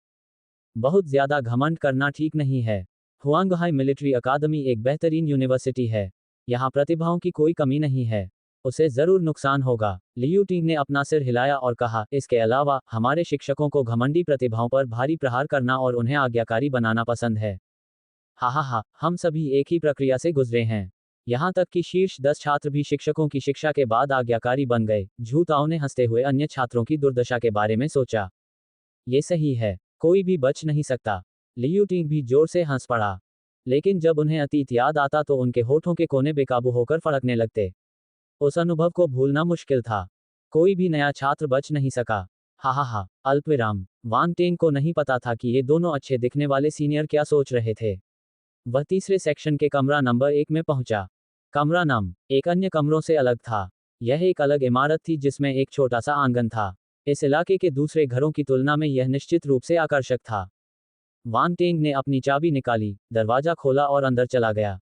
S1: बहुत ज्यादा घमंड करना ठीक नहीं है। हुआंगहाई मिलिट्री अकादमी एक बेहतरीन यूनिवर्सिटी है। यहाँ प्रतिभाओं की कोई कमी नहीं है। उसे जरूर नुकसान होगा। लियू टिंग ने अपना सिर हिलाया और कहा, इसके अलावा हमारे शिक्षकों को घमंडी प्रतिभाओं पर भारी प्रहार करना और उन्हें आज्ञाकारी बनाना पसंद है। हा हा हा, हम सभी एक ही प्रक्रिया से गुजरे हैं। यहाँ तक कि शीर्ष 10 छात्र भी शिक्षकों की शिक्षा के बाद आज्ञाकारी बन गए। झूताओ ने हंसते हुए अन्य छात्रों की दुर्दशा के बारे में सोचा। ये सही है, कोई भी बच नहीं सकता। लियू टिंग भी जोर से हंस पड़ा। लेकिन जब उन्हें अतीत याद आता तो उनके होठों के कोने बेकाबू होकर फड़कने लगते। उस अनुभव को भूलना मुश्किल था। कोई भी नया छात्र बच नहीं सका। हा हा हा, अल्पविराम। वांग टेंग को नहीं पता था कि ये दोनों अच्छे दिखने वाले सीनियर क्या सोच रहे थे। वह तीसरे सेक्शन के कमरा नंबर 1 में पहुंचा। कमरा नंबर एक अन्य कमरों से अलग था। यह एक अलग इमारत थी जिसमें एक छोटा सा आंगन था। इस इलाके के दूसरे घरों की तुलना में यह निश्चित रूप से आकर्षक था। वांग टेंग ने अपनी चाबी निकाली, दरवाजा खोला और अंदर चला गया।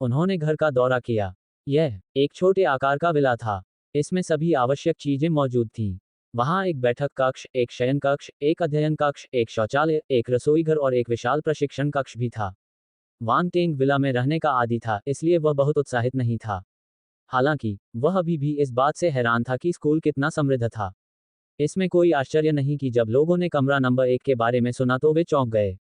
S1: उन्होंने घर का दौरा किया। यह एक छोटे आकार का विला था। इसमें सभी आवश्यक चीजें मौजूद थीं। वहां एक बैठक कक्ष, एक शयन कक्ष, एक अध्ययन कक्ष, एक शौचालय, एक रसोईघर और एक विशाल प्रशिक्षण कक्ष भी था। वांग टेंग विला में रहने का आदी था, इसलिए वह बहुत उत्साहित नहीं था। हालांकि वह अभी भी इस बात से हैरान था कि स्कूल कितना समृद्ध था। इसमें कोई आश्चर्य नहीं कि जब लोगों ने कमरा नंबर 1 के बारे में सुना तो वे चौंक गए।